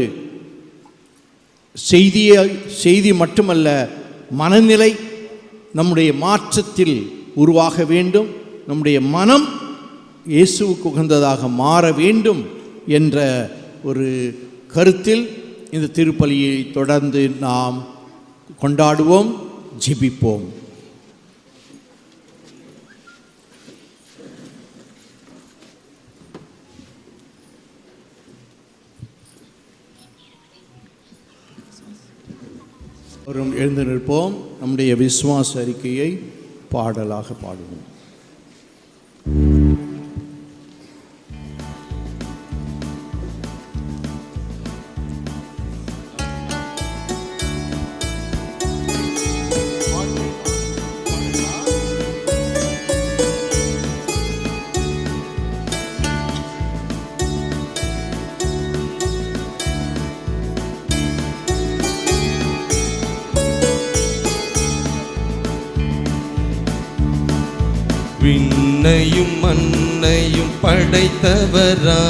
செய்தி மட்டுமல்ல, மனநிலை நம்முடைய மாற்றத்தில் உருவாக வேண்டும். நம்முடைய மனம் இயேசுவுக்கு உகந்ததாக மாற வேண்டும் என்ற ஒரு கருத்தில் இந்த திருப்பலியை தொடர்ந்து நாம் கொண்டாடுவோம், ஜெபிப்போம். எழுந்து நிற்போம். நம்முடைய விசுவாச அறிக்கையை பாடலாக பாடுவோம். விண்ணையும் மண்ணையும் படைத்தவரா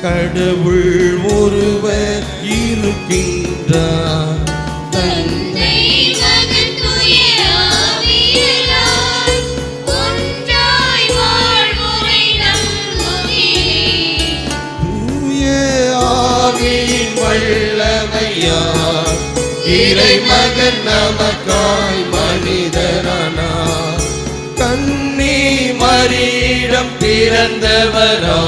கடவுள் ஒருவர் இருக்கின்றார். தந்தை மகன் தூய ஆவியார் ஒன்றாய் வாழ்வோரை நம்புகிறேன். தூய ஆவியின் வல்லமையால் இறைமகன் நமக்காய் மனிதரானார். கன்னி மரியிடம் பிறந்தவரா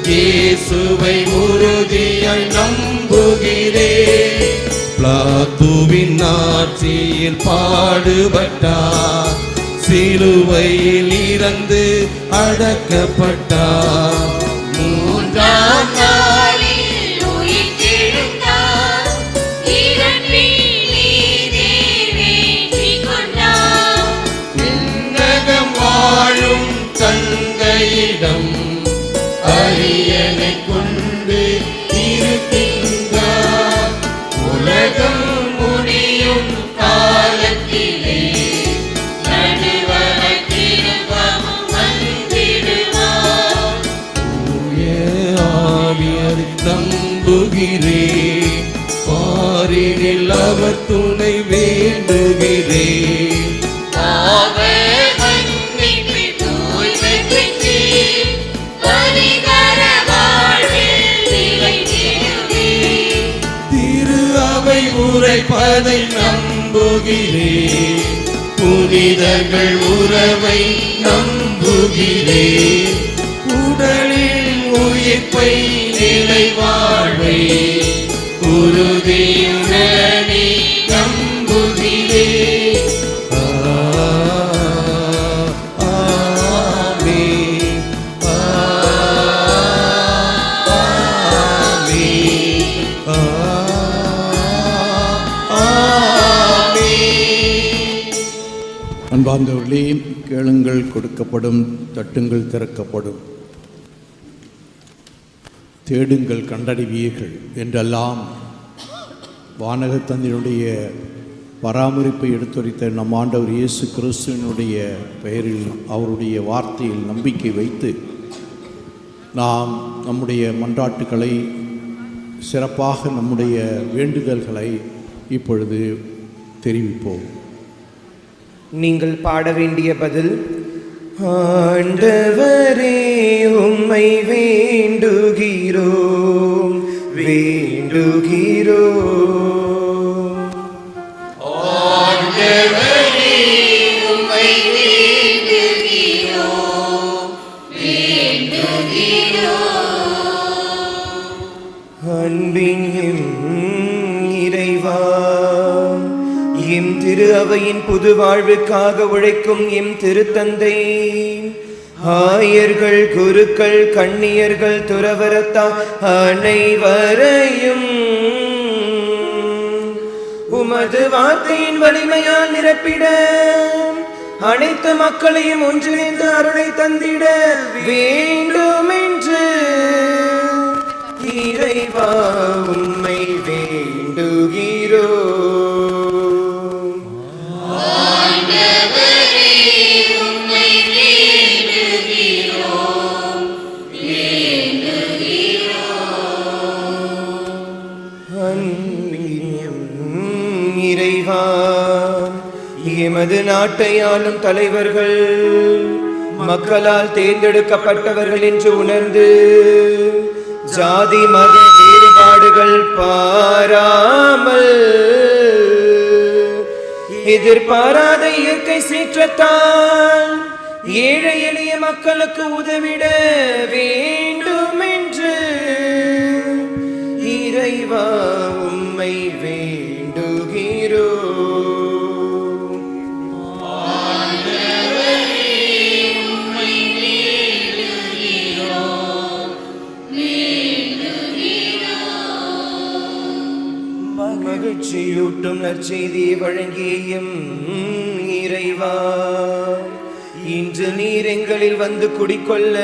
இயேசுவை உறுதியாய் நம்புகிறேன். பிலாத்துவின் ஆட்சியில் பாடுபட்டார், சிலுவையில் இறந்து அடக்கப்பட்டார். மூன்றாம் நாளில் உயிர்த்தெழுந்தார், இறப்பிலே வெற்றி கொண்டார். விண்ணகம் வாழும் தந்தையிடம் அரியணை கொண்டு இருக்கின்றார். உலகம் முடியும் காலத்திலே நடுவர திரும்பவும் வந்திடுவார். நம்புகிறேன். பாரினில் அவர் துணை வேண்டுகிறேன். பாவ மன்னிப்பு தூய்மை பெற்று பரிகார வாழ்வில் நிலைத்திடுவேன். திரு அவை உரைப்பதை நம்புகிறேன். புனிதர்கள் உறவை நம்புகிறேன். உடலின் உயிர்ப்பை நிலை வாழ்வை உறுதியுடனே நம்புகிறேன். ஆமென். அன்பார்ந்தவர்களே, கேளுங்கள் கொடுக்கப்படும், தட்டுங்கள் திறக்கப்படும், தேடுங்கள் கண்டறிவீர்கள் என்றெல்லாம் வானகத் தந்தையினுடைய பராமரிப்பை எடுத்துரைத்த நம் ஆண்டவர் இயேசு கிறிஸ்துவினுடைய பெயரில் அவருடைய வார்த்தையில் நம்பிக்கை வைத்து நாம் நம்முடைய மன்றாட்டுக்களை சிறப்பாக நம்முடைய வேண்டுதல்களை இப்பொழுது தெரிவிப்போம். நீங்கள் பாட வேண்டிய பதில்: ஆண்டவரே உம்மை வேண்டுகிறோம் வேண்டுகிறோம். ஆண்டவரே உம்மை வேண்டுகிறோம் வேண்டுகிறோம். அன்பின் இறைவா, எம் திரு அவையின் புது வாழ்வுக்காக உழைக்கும் எம் திருத்தந்தை, ஆயர்கள், குருக்கள், கண்ணியர்கள், துறவரத்தார் அனைவரையும் உமது வார்த்தையின் வலிமையால் நிரப்பிட, அனைத்து மக்களையும் ஒன்றிணைந்து அருளை தந்திட வேண்டுமென்று இறைவா உம்மை வேண்டுகிறோம். இறைவா, எமது நாட்டை ஆளும் தலைவர்கள் மக்களால் தேர்ந்தெடுக்கப்பட்டவர்கள் என்று உணர்ந்து ஜாதி மத வேறுபாடுகள் பாராமல் எதிர்பாராத இயற்கை சீற்றத்தால் ஏழை எளிய மக்களுக்கு உதவிட வேண்டும் என்று இறைவா உம்மை வேண்டுகிறோம். மகிழ்ச்சியூட்டும் நற்செய்தியை வழங்கியும் இறைவா, இன்று நீர் எங்களில் வந்து குடிக்கொள்ள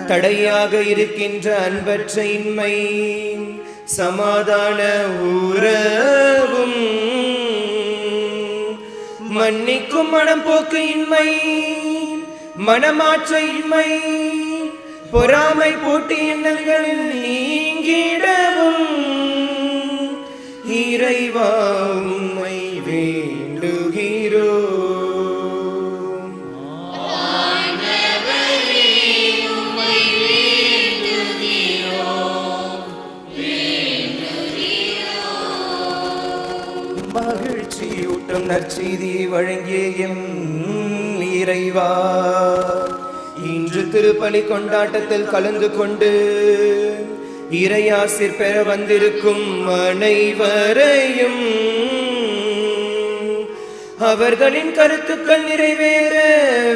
தடையாக இருக்கின்ற அன்பற்ற இன்மை, சமாதான உறவும், மன்னிக்கும் மனப்போக்கு இன்மை, மனமாற்ற இன்மை, பொறாமை போட்டி எண்ணங்களில் நீங்கிடவும் இறைவா உம்மை வேண்டுகிறோம். மகிழ்ச்சியூட்டும் நற்செய்தியை வழங்கிய எம் இறைவா, இன்று திருப்பலி கொண்டாட்டத்தில் கலந்து கொண்டு இறையாசிர் பெற வந்திருக்கும் அனைவரையும் அவர்களின் கருத்துக்கள் நிறைவேற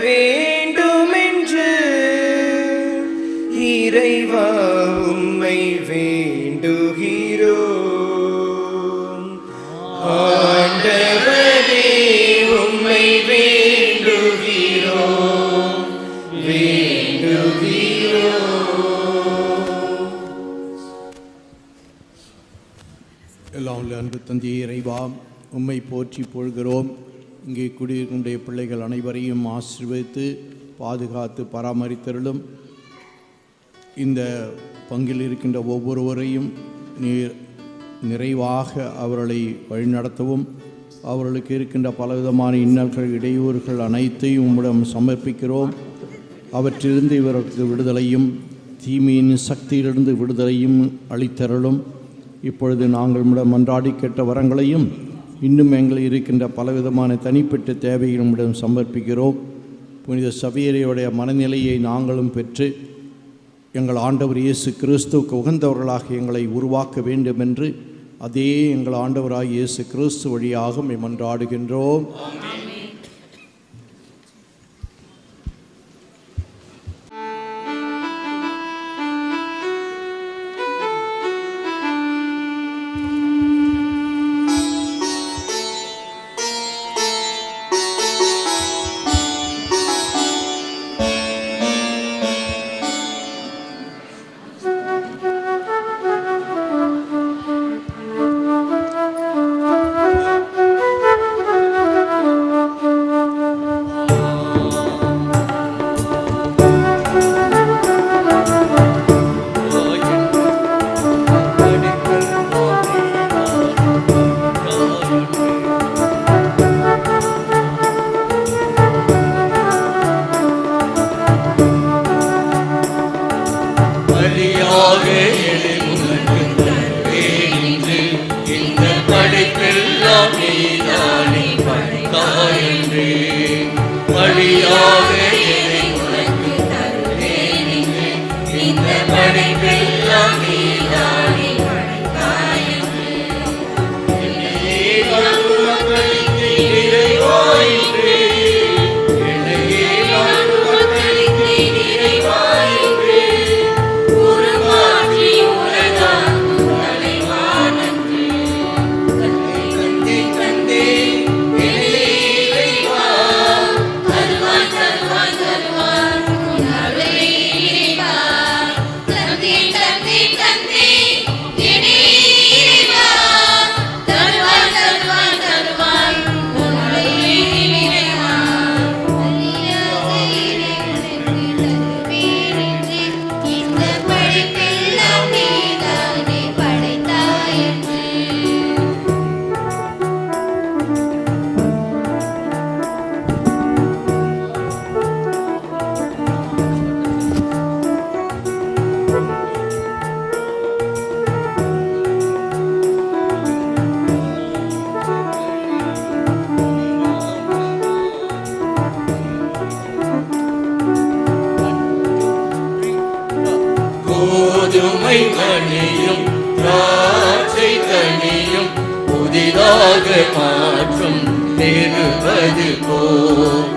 வேண்டும் என்று இறைவா உம்மை வேண்டுகிறோம். ஆண்டவரே உம்மை வேண்டுகிறோம் வேண்டுகிறோம். எல்லாம் உள்ள அன்பு தந்தை இறைவா, உம்மை போற்றி பொழுகிறோம். இங்கே குடியிருக்கின்ற பிள்ளைகள் அனைவரையும் ஆசீர்வதித்து பாதுகாத்து பராமரித்தருளும். இந்த பங்கில் இருக்கின்ற ஒவ்வொருவரையும் நீர் நிறைவாக அவர்களை வழிநடத்தவும், அவர்களுக்கு இருக்கின்ற பலவிதமான இன்னல்கள், இடையூறுகள் அனைத்தையும் உம்மிடம் சமர்ப்பிக்கிறோம். அவற்றிலிருந்து இவருக்கு விடுதலையும், தீமையின் சக்தியிலிருந்து விடுதலையும் அளித்தருளும். இப்பொழுது நாங்கள் உம்மிடம் மன்றாடி கேட்ட வரங்களையும், இன்னும் எங்கள் இருக்கின்ற பலவிதமான தனிப்பட்ட தேவைகளை உம்மிடம் சமர்ப்பிக்கிறோம். புனித சபையரையுடைய மனநிலையை நாங்களும் பெற்று எங்கள் ஆண்டவர் இயேசு கிறிஸ்துவுக்கு உகந்தவர்களாக எங்களை உருவாக்க வேண்டும் என்று அதே எங்கள் ஆண்டவராய் இயேசு கிறிஸ்து வழியாக மன்றாடுகின்றோம். கோதுமை கனியும் திராட்சை கனியும் புதிதாக மாற்றும் பெறுவது போல்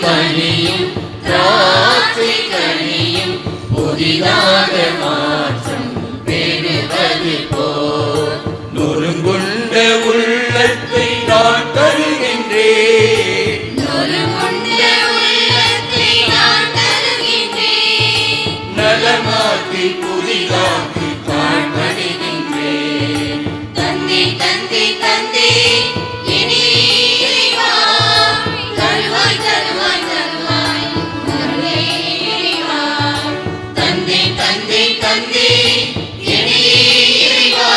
மணியும் திராட்சை கனியும் புதிதாக மாற்றம் பெறுவது போல் நொறுங்குண்ட உள்ளத்தை நான் தருகின்றேன். நொறுங்குண்ட உள்ளத்தை நான் தருகின்றேன். நலமாக்கி புதிதாக்கி காண்படுகின்றேன். தந்தை தந்தை தந்தை இனி இறைவா, தருவாய் தருவாய் தருவாய் அருளே இறைவா. தந்தை தந்தை தந்தை இனி இறைவா,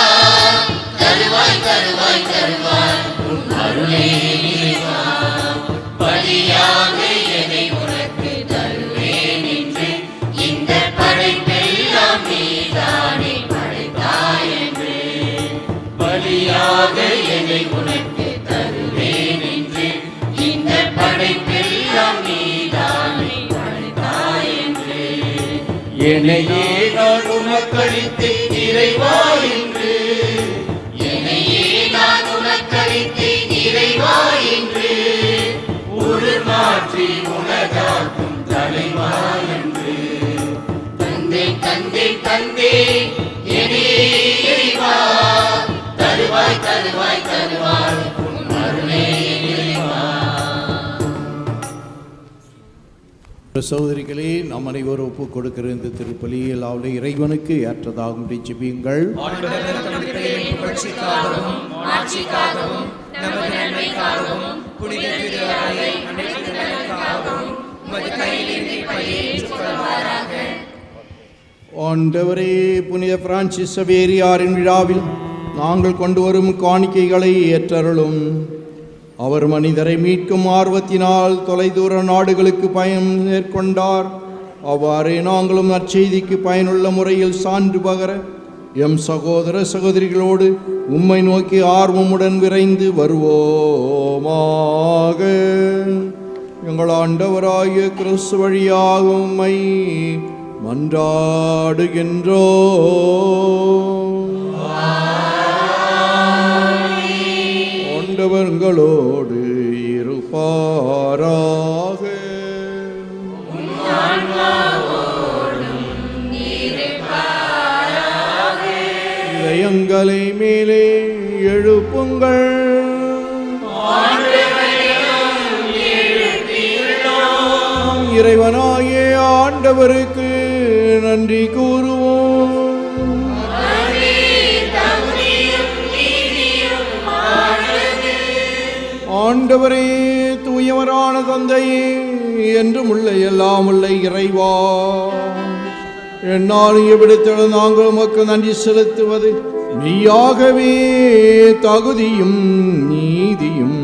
தருவாய் தருவாய் தருவாய் அருளே இறைவா. பலியாக எதை உனக்கு தருவேன் என்று இந்த படைப்பெல்லாம் நீதானே படைத்தாய் என்று. பலியாக என்னை உனக்கு தருவேன் என்று இந்த படைப்பெல்லாம் நீதானே படைத்தாய் என்று. என்னையே நான் உனக்களித்தேன் இறைவா என்று. என்னையே நான் உனக்களித்தேன் இறைவா என்று. உருள் மாற்றி உனதாக்கும் தலைவா என்று. தந்தை தந்தை தந்தை இனி இறைவா, தருவாய் தருவாய் தருவாய் அருளே இறைவா. சகோதரிகளே, நாம் அனைவரும் ஒப்புக் கொடுக்கிற இந்த திருப்பலி எல்லாவுடைய இறைவனுக்கு ஏற்றதாகும் ஜெபியுங்கள். ஆட்சிக்காகவும் நமது நன்மைக்காகவும் புனித திரு அவையை அனைத்து நலனுக்காகவும் உமது கையிலிருந்து பலியேற்றுக்கொள்வாராக. ஆண்டவரே, புனித பிரான்சிஸ் சவேரியாரின் விழாவில் நாங்கள் கொண்டு வரும் காணிக்கைகளை ஏற்றருளும். அவர் மனிதரை மீட்கும் ஆர்வத்தினால் தொலைதூர நாடுகளுக்கு பயணம் மேற்கொண்டார். அவ்வாறே நாங்களும் நற்செய்திக்கு பயனுள்ள முறையில் சான்று பகர எம் சகோதர சகோதரிகளோடு உம்மை நோக்கி ஆர்வமுடன் விரைந்து வருவோமாக. எங்கள் ஆண்டவராகிய கிறிஸ்து வழியாக உம்மை மன்றாடுகின்றோம். ஆண்டவர்களோடு இருப்பாராக. இதயங்களை மேலே எழுப்புங்கள். இறைவனாகிய ஆண்டவருக்கு நன்றி கூறுவோம். ஆண்டவரே, தூயவரான தந்தையே, என்றும் உள்ள எல்லாம் உள்ள இறைவா, என்னால் எவ்விடத்தில் நாங்கள் உமக்கு நன்றி செலுத்துவது மெய்யாகவே தகுதியும் நீதியும்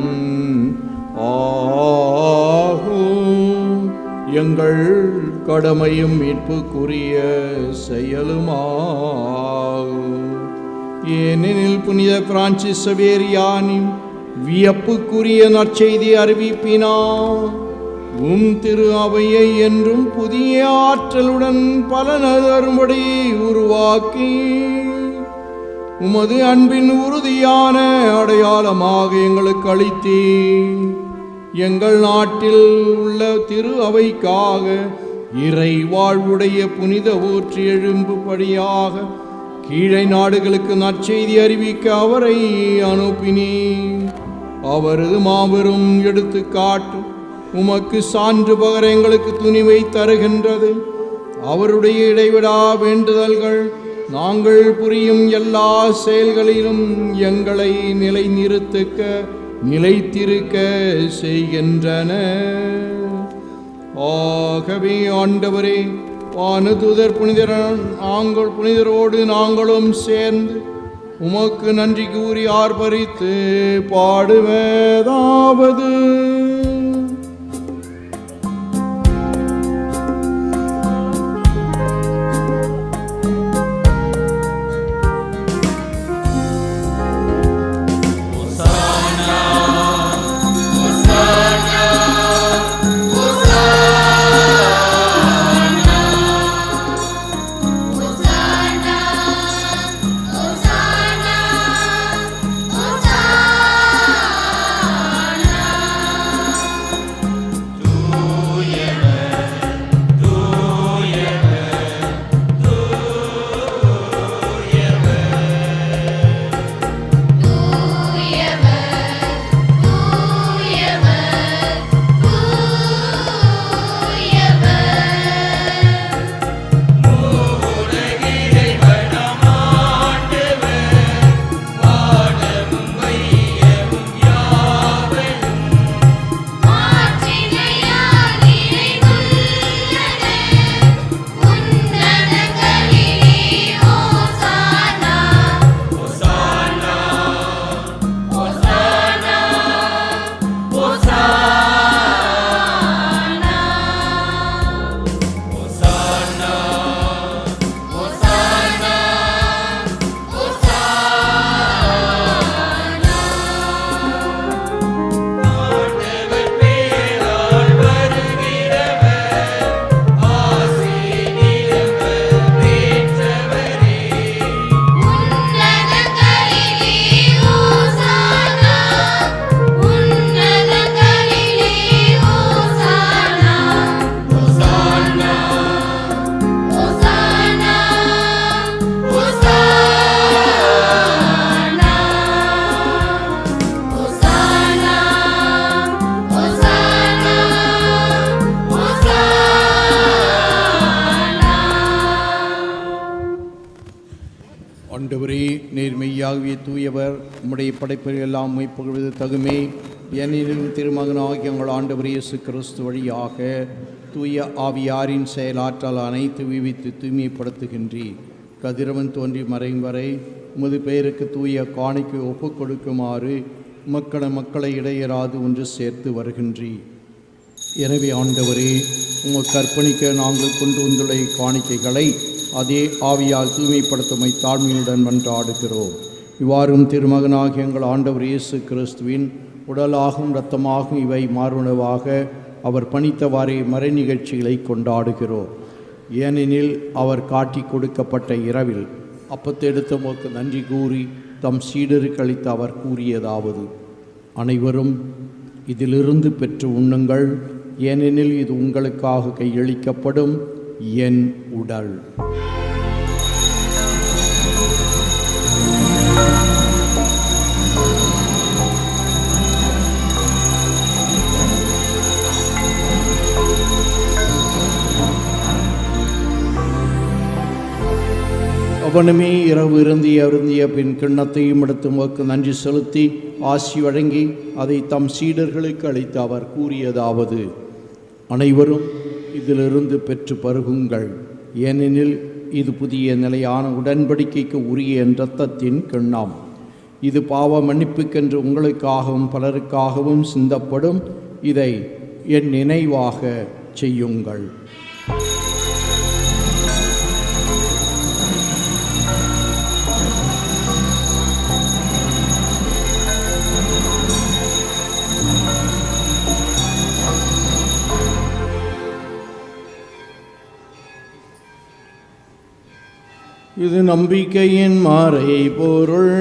ஆகும். எங்கள் கடமையும் மீட்புக்குரிய செயலுமாகும். ஏனெனில் புனித பிரான்சிஸ் சவேரியானின் வியப்புக்குரிய நற்செய்தி அறிவிப்பினார் திரு அவையை என்றும் புதிய ஆற்றலுடன் பலனரும்படி உருவாக்கி உமது அன்பின் உறுதியான அடையாளமாக எங்களுக்கு அளித்தீர். எங்கள் நாட்டில் உள்ள திரு அவைக்காக இறை வாழ்வுடைய புனித ஊற்றி எழும்புபடியாக கீழை நாடுகளுக்கு நற்செய்தி அறிவிக்க அவரை அனுப்பினீர். அவரது மாபெரும் எடுத்துக்காட்டு உமக்கு சான்று பகர எங்களுக்கு துணிவை தருகின்றது. அவருடைய இடைவிடா வேண்டுதல்கள் நாங்கள் புரியும் எல்லா செயல்களிலும் எங்களை நிலைத்திருக்க செய்கின்றன. ஆகவே ஆண்டவரே, வானதூதர் புனிதரோடு நாங்களும் சேர்ந்து உமக்கு நன்றி கூறி ஆர்ப்பரித்து பாடுவதாவது: ஆவிய தூயவர் உம்முடைய படைப்பில் எல்லாம் புகழ்வது தகுமே. ஏனெனில் திருமகனாகிய எங்கள் ஆண்டவர் இயேசு கிறிஸ்து வழியாக தூய ஆவியாரின் செயலாற்றல் அனைத்து விவித்து தூய்மைப்படுத்துகின்றீர். கதிரவன் தோன்றி மறையும் வரை உமது பெயருக்கு தூய காணிக்கை ஒப்புக் கொடுக்குமாறு மக்களை இடையராது ஒன்று சேர்த்து வருகின்றீர். எனவே ஆண்டவரே, உங்கள் கற்பணிக்க நாங்கள் கொண்டு வந்துள்ள காணிக்கைகளை அதே ஆவியால் தூய்மைப்படுத்துமை தாழ்மையுடன் மன்றாடுகிறோம். இவ்வாறும் திருமகனாகிய எங்கள் ஆண்டவர் இயேசு கிறிஸ்துவின் உடலாகும் இரத்தமாகும் இவை மாறுணவாக அவர் பணித்தவாறே மறை நிகழ்ச்சிகளை கொண்டாடுகிறோம். ஏனெனில் அவர் காட்டி கொடுக்கப்பட்ட இரவில் அப்பத்தை எடுத்த போக்கு நன்றி கூறி தம் சீடருக்கு அளித்த அவர் கூறியதாவது: அனைவரும் இதிலிருந்து பெற்று உண்ணுங்கள், ஏனெனில் இது உங்களுக்காக கையளிக்கப்படும் என் உடல். அவனுமே இரவு அருந்திய பின் கிண்ணத்தையும் எடுத்து உமக்கு நன்றி செலுத்தி ஆசி வழங்கி அதை தம் சீடர்களுக்கு அளித்து அவர் கூறியதாவது: அனைவரும் இதிலிருந்து பெற்று பருகுங்கள், ஏனெனில் இது புதிய நிலையான உடன்படிக்கைக்கு உரிய என் இரத்தத்தின் கிண்ணம். இது பாவ மன்னிப்புக்கென்று உங்களுக்காகவும் பலருக்காகவும் சிந்தப்படும். இதை என் நினைவாக செய்யுங்கள். இது நம்பிக்கையின் மாறை பொருள்.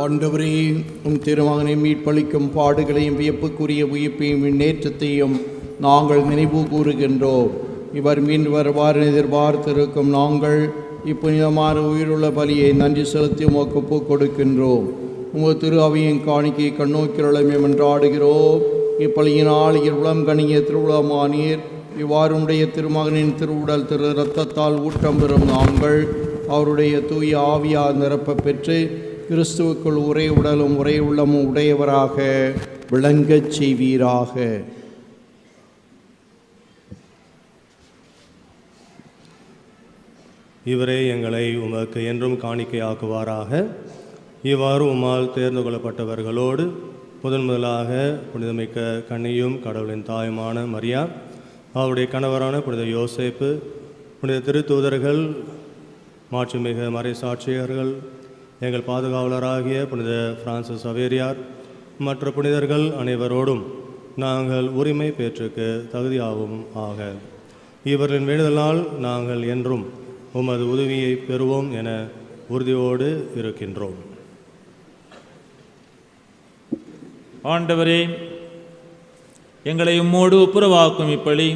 ஆண்டவரே, உம் திருமகனை மீட்பளிக்கும் பாடுகளையும் வியப்புக்குரிய உயிர்ப்பையும் நேற்றத்தையும் நாங்கள் நினைவு கூறுகின்றோம். இவர் மீன் வருவார் எதிர்பார்த்திருக்கும் நாங்கள் இப்புனிதமான உயிருள்ள பலியை நன்றி செலுத்தி உமக்கு ஒப்புக் கொடுக்கின்றோம். உமது திரு அவையின் காணிக்கை கண்ணோக்கிரளமே மன்றாடுகிறோம். இப்பலியினால் உளம் கணிய திருவுளமானீர். இவ்வாறு உடைய திருமகனின் திருவுடல் திரு இரத்தத்தால் ஊட்டம் பெறும் நாங்கள் அவருடைய தூய ஆவியால் நிரப்ப பெற்று கிறிஸ்துவுக்குள் ஒரே உடலும் ஒரே உள்ளமும் உடையவராக விளங்கச் செய்வீராக. இவரே எங்களை உமக்கு என்றும் காணிக்கையாக்குவாராக. இவ்வாறு உம்மால் தேர்ந்து கொள்ளப்பட்டவர்களோடு முதலாக புனிதமிக்க கன்னியும் கடவுளின் தாயுமான மரியா, அவருடைய கணவரான புனித யோசேப்பு, புனித திருத்தூதர்கள், மாட்சிமிகு மறைசாட்சியர்கள், எங்கள் பாதுகாவலராகிய புனித பிரான்சிஸ் சவேரியார் மற்ற புனிதர்கள் அனைவரோடும் நாங்கள் உரிமை பேற்றுக்கு தகுதியாகவும் ஆக. இவர்களின் வேண்டுதலால் நாங்கள் என்றும் உமது உதவியை பெறுவோம் என உறுதியோடு இருக்கின்றோம். ஆண்டவரே, எங்களை உம்மோடு ஒப்புரவாக்கும் இப்படி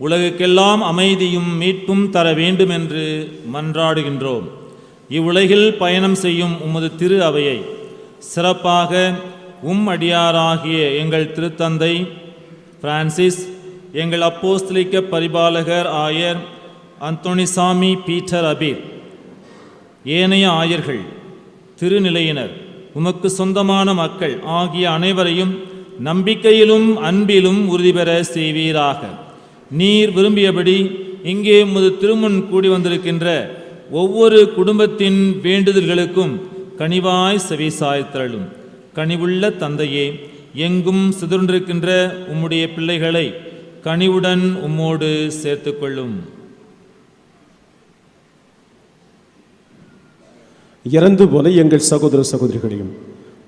உலகுக்கெல்லாம் அமைதியும் மீட்பும் தர வேண்டும் என்று மன்றாடுகின்றோம். இவ்வுலகில் பயணம் செய்யும் உமது திரு அவையை சிறப்பாக அடியாராகிய எங்கள் திருத்தந்தை பிரான்சிஸ், எங்கள் அப்போஸ்தலிக்க பரிபாலகர் ஆயர் அந்தோணிசாமி பீட்டர் அபீர், ஏனைய ஆயர்கள், திருநிலையினர், உமக்கு சொந்தமான மக்கள் ஆகிய அனைவரையும் நம்பிக்கையிலும் அன்பிலும் உறுதி பெற செய்வீராக. நீர் விரும்பியபடி இங்கே உமது திருமுன் கூடி வந்திருக்கின்ற ஒவ்வொரு குடும்பத்தின் வேண்டுதல்களுக்கும் கனிவாய் செவிசாய்த்தருளும். கனிவுள்ள தந்தையே, எங்கும் சிதறிருக்கின்ற உம்முடைய பிள்ளைகளை கனிவுடன் உம்மோடு சேர்த்துக்கொள்ளும். இறந்து போல எங்கள் சகோதர சகோதரிகளையும்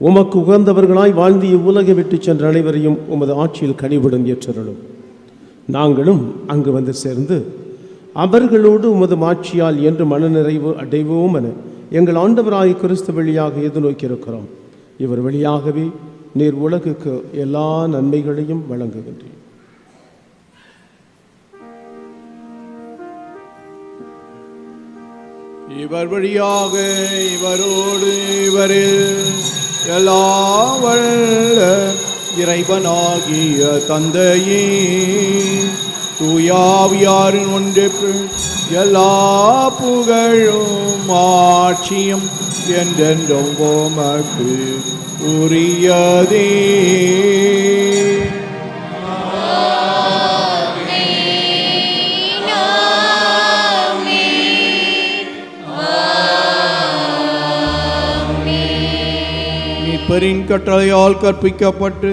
உமக்கு உகந்தவர்களாய் வாழ்ந்து இவ்வுலகை விட்டு சென்ற அனைவரையும் உமது ஆட்சியில் கனிவுடன் ஏற்றருளும். நாங்களும் அங்கு வந்து சேர்ந்து அவர்களோடு உமது மாட்சியால் என்று மனநிறைவு அடைவோம் என எங்கள் ஆண்டவராய் கிறிஸ்து வழியாக எதிர்நோக்கியிருக்கிறோம். இவர் வழியாகவே நீர் உலகுக்கு எல்லா நன்மைகளையும் வழங்குகின்றீர். இவர் வழியாக இவரோடு இவரில் எல்லாம் வல்ல இறைவனாகிய தந்தையே, தூயாவியாரின் ஒன்றிற்கு எல்லா புகழும் ஆட்சியும் என்றென்றும் உமக்கு உரியதே. மீட்பரின் கட்டளையால் கற்பிக்கப்பட்டு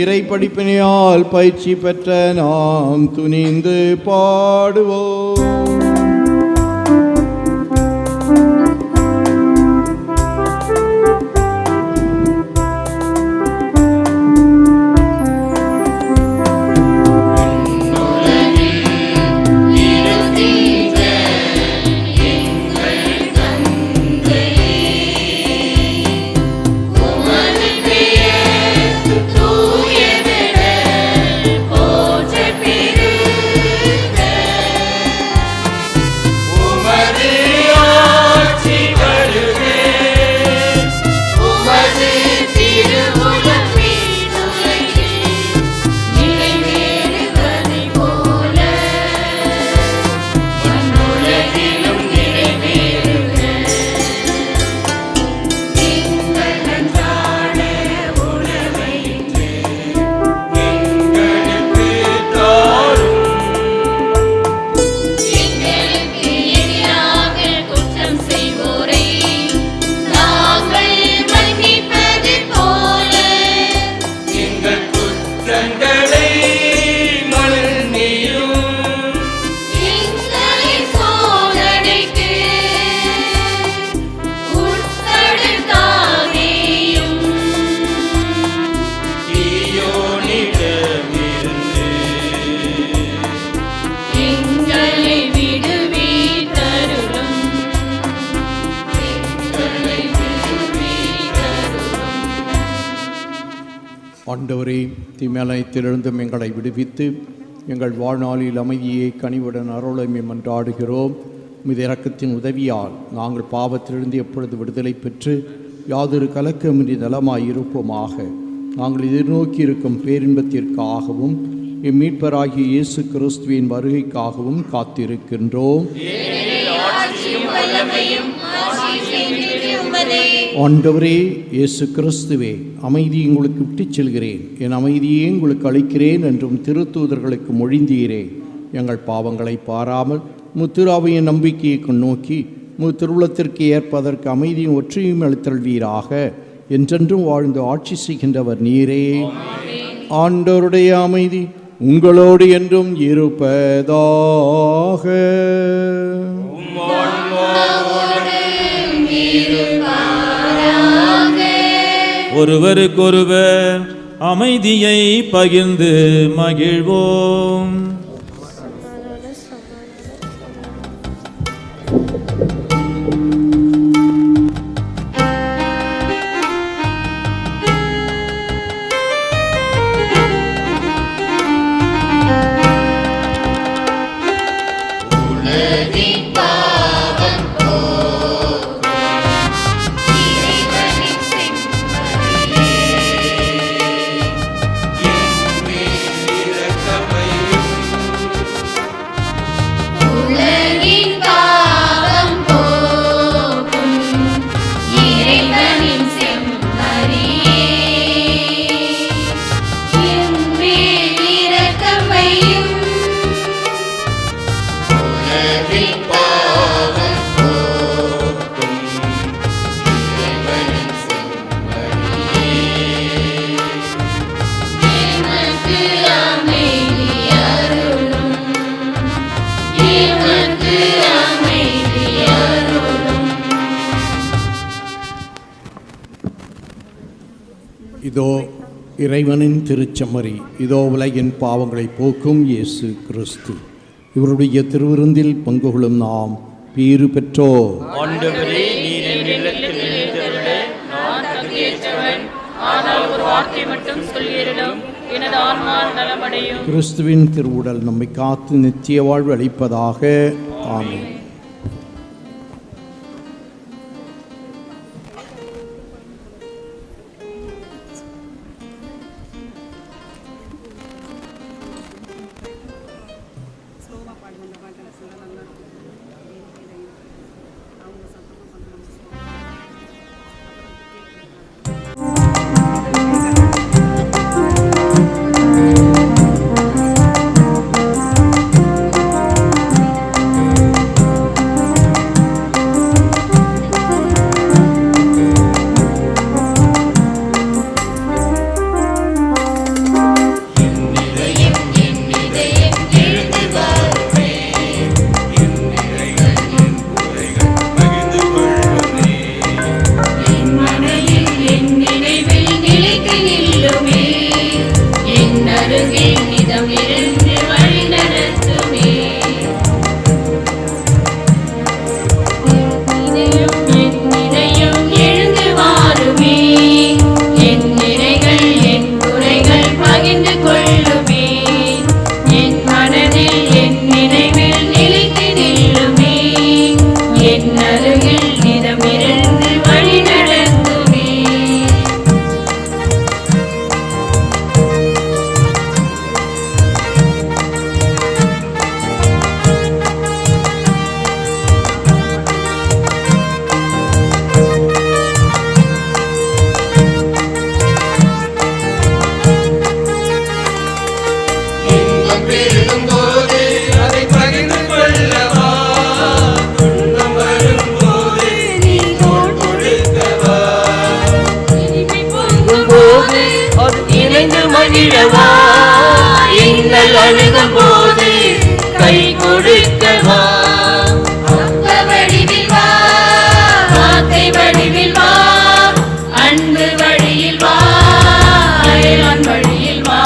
இறை படிப்பினையால் பயிற்சி பெற்ற நாம் துணிந்து பாடுவோம். ஆண்டவரே, தீமையனைத்திலிருந்தும் எங்களை விடுவித்து எங்கள் வாழ்நாளில் அமைதியை கனிவுடன் அருளமை மன்றாடுகிறோம். உமது இரக்கத்தின் உதவியால் நாங்கள் பாவத்திலிருந்து எப்பொழுது விடுதலை பெற்று யாதொரு கலக்கமின்றி நலமாய் இருப்போமாக. நாங்கள் எதிர்நோக்கி இருக்கும் பேரின்பத்திற்காகவும் மீட்பராகிய இயேசு கிறிஸ்துவின் வருகைக்காகவும் காத்திருக்கின்றோம். ஆண்டவரே இயேசு கிறிஸ்துவே, அமைதி உங்களுக்கு விட்டுச் செல்கிறேன், என் அமைதியே உங்களுக்கு அளிக்கிறேன் என்றும் திருத்தூதர்களுக்கு மொழிந்தீரே. எங்கள் பாவங்களை பாராமல் முத்திராவையின் நம்பிக்கையை நோக்கி திருவுளத்திற்கு ஏற்பதற்கு அமைதியும் ஒற்றையும் அளித்தல்வீராக. என்றென்றும் வாழ்ந்து ஆட்சி செய்கின்றவர் நீரே. ஆண்டவருடைய அமைதி உங்களோடு என்றும் இருப்பதாக. ஒருவருக்கொருவர் அமைதியை பகிர்ந்து மகிழ்வோம். இறைவனின் இதோ இறைவனின் திருச்சமரி, இதோ உலகின் பாவங்களை போக்கும் இயேசு கிறிஸ்து. இவருடைய திருவிருந்தில் பங்கு கொள்ளும் நாம் பேறு பெற்றோர். ஆண்டவரே, நீர் என் இல்லத்தில் நிலைத்தருள நான் தகுதியற்றவன். ஆனால் ஒரு வார்த்தை மட்டும் சொல்லியருளும், எனது ஆன்மா நலமடையும். கிறிஸ்துவின் திருவுடல் நம்மை காத்து நித்திய வாழ்வு அளிப்பதாக. ஆமென். அழுகும் போது கை கொடுக்கவா. அப்ப வடிவில் வா, வார்த்தை வடிவில் வா, அன்பு வழியில் வா, அயலான் வழியில் வா.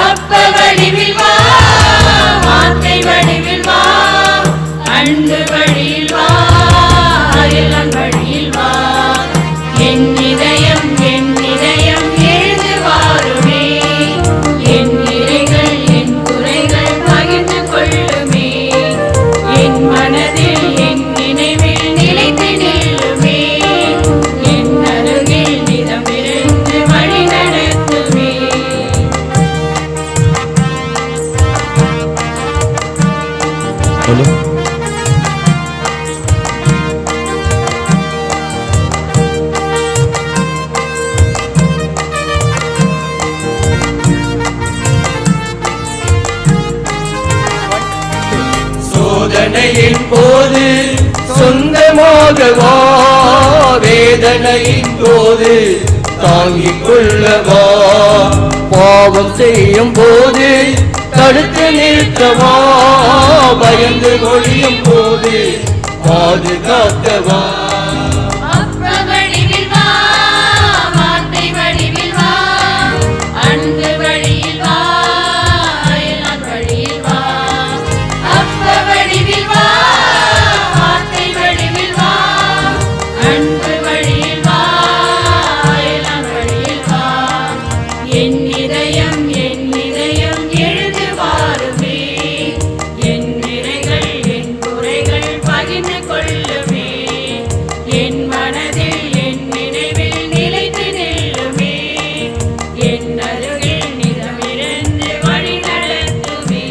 அப்ப வடிவில் வா, வார்த்தை வடிவில் வா, அன்பு வழியில் வா, அயலான் வழியில் வா. என் இதயம் எழுந்து வாருமே, என் நிறைகள் என் குறைகள் பகிர்ந்து கொள்ளுமே, என் மனதில் என் நினைவில் நிலைத்து நில்லுமே, என் அருகில் நிதமிருந்து வழி நடத்துமே. சோதனையின் போது சொந்தமாகவா, வேதனையின் போது தாங்கிக் கொள்ளவா, பாவம் செய்யும் போது தடுத்து நிறுத்தவா, பயந்து ஒழியும் போது பாதுகாக்கவா. அப்ப வடிவில் வா, வார்த்தை வடிவில் வா, அன்பு வழியில் வா, அயலான் வழியில் வா. அப்ப வடிவில் வா, வார்த்தை வடிவில் வா, அன்பு வழியில் வா, அயலான் வழியில் வா. என் இதயம் எழுந்து வாருமே, என் நிறைகள் என் குறைகள் பகிர்ந்து கொள்ளுமே, என் மனதில் என் நினைவில் நிலைத்து நில்லுமே, என் அருகில் நிதமிருந்து வழி நடத்துமே.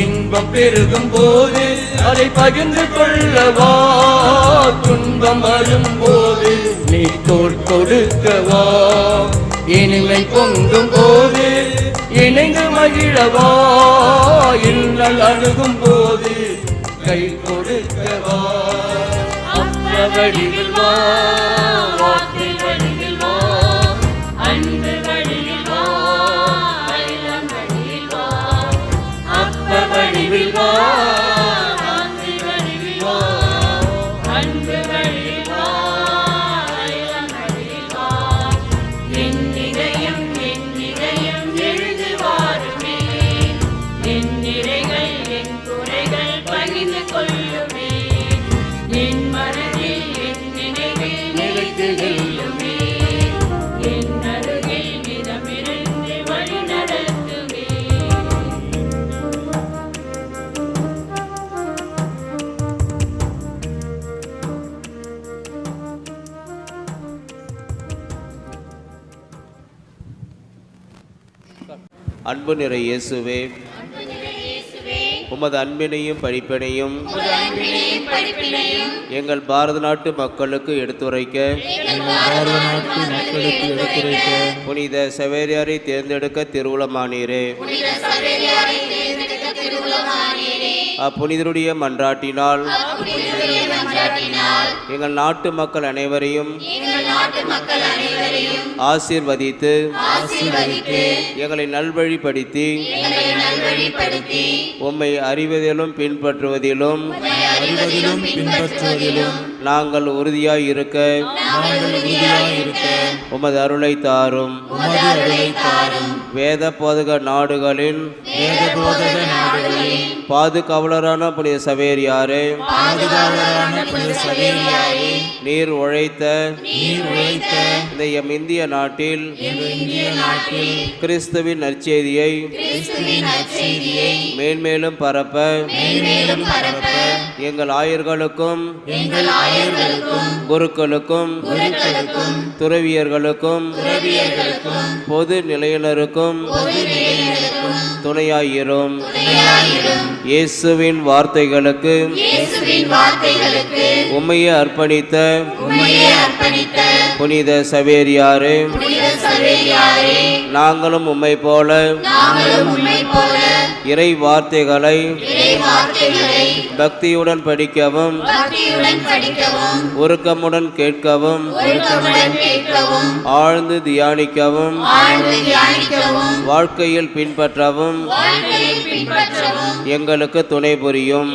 இன்பம் பெருகும் போது அதை பகிர்ந்து கொள்ளவா, துன்பம் வரும் போது நீ தோள் கொடுக்கவா, இனிமை பொங்கும் போது இணைந்து மகிழவா, இன்னல் அணுகும் போது கை கொடுக்கவா. அப்ப வடிவில் வா, வாக்கு வடிவில் வா, அன்பு வடிவில் வா, அயலம் வடிவில் வா. அப்ப வடிவில் வா, வாக்கு வடிவில் வா, அன்பு வடிவில் வா, அயலம் வடிவில் வா. என் இதயம் எழுந்து வாருமே, என் நிறைகள் என் குறைகள் பகிர்ந்து கொள்ளுமே, என் மனதில் என் நினைவில் நிலைத்து நில்லுமே, என் அருகில் மிதமிருந்து வழி நடத்துமே. அன்பு நிறை இயேசுவே, உமது அன்பினையும் படிப்பினையும் எங்கள் பாரத நாட்டு மக்களுக்கு எடுத்துரைக்க புனித சவேரியாரை தேர்ந்தெடுக்க திருவுளமானீரே. அப்புனிதருடைய மன்றாட்டினால் எங்கள் நாட்டு மக்கள் அனைவரையும் ஆசீர்வதித்து எங்களை நல்வழிப்படுத்தி உம்மை அறிவதிலும் பின்பற்றுவதிலும் நாங்கள் உறுதியாய் இருக்க உமது அருளை தாரும். வேத போதக நாடுகளின் பாதுகாவலரான புனித சவேரியாரே, நீர் உழைத்த இந்த எம் இந்திய நாட்டில் கிறிஸ்துவின் நற்செய்தியை மேன்மேலும் பரப்ப எங்கள் ஆயர்களுக்கும் குருக்களுக்கும் துறவியர்களுக்கும் பொது நிலையினருக்கும் துணையாயிரும். இயேசுவின் வார்த்தைகளுக்கு உம்மையே அர்ப்பணித்த புனித சவேரியாரே, நாங்களும் உம்மை போல இறை வார்த்தைகளை பக்தியுடன் படிக்கவும் உருக்கமுடன் கேட்கவும் ஆழ்ந்து தியானிக்கவும் வாழ்க்கையில் பின்பற்றவும் எங்களுக்கு துணை புரியும்.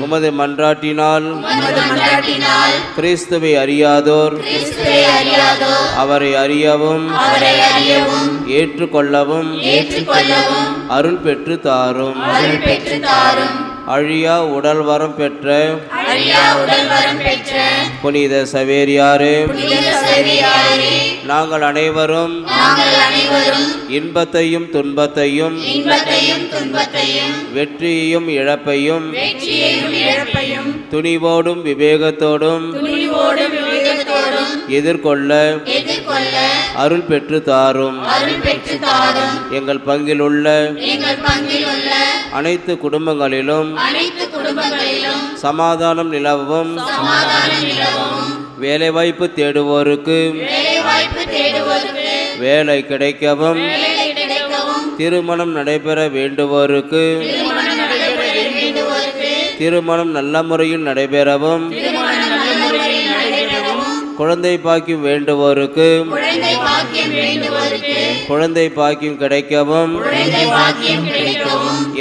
உமது மன்றாட்டினால் கிறிஸ்துவை அறியாதோர் அவரை அறியவும் ஏற்றுக்கொள்ளவும் அருள் பெற்று தாரும். அழியா உடல் வரம் பெற்ற புனித சவேரியாரே, நாங்கள் அனைவரும் இன்பத்தையும் துன்பத்தையும் வெற்றியையும் இழப்பையும் துணிவோடும் விவேகத்தோடும் எதிர்கொள்ள அருள் பெற்று தாரும். எங்கள் பங்கில் உள்ள அனைத்து குடும்பங்களிலும் சமாதானம் நிலவும். வேலைவாய்ப்பு தேடுவோருக்கு வேலை கிடைக்கவும், திருமணம் நடைபெற வேண்டுவோருக்கு திருமணம் நல்ல முறையில் நடைபெறவும், குழந்தை பாக்கியம் வேண்டுவோருக்கு குழந்தை பாக்கியம் கிடைக்கவும்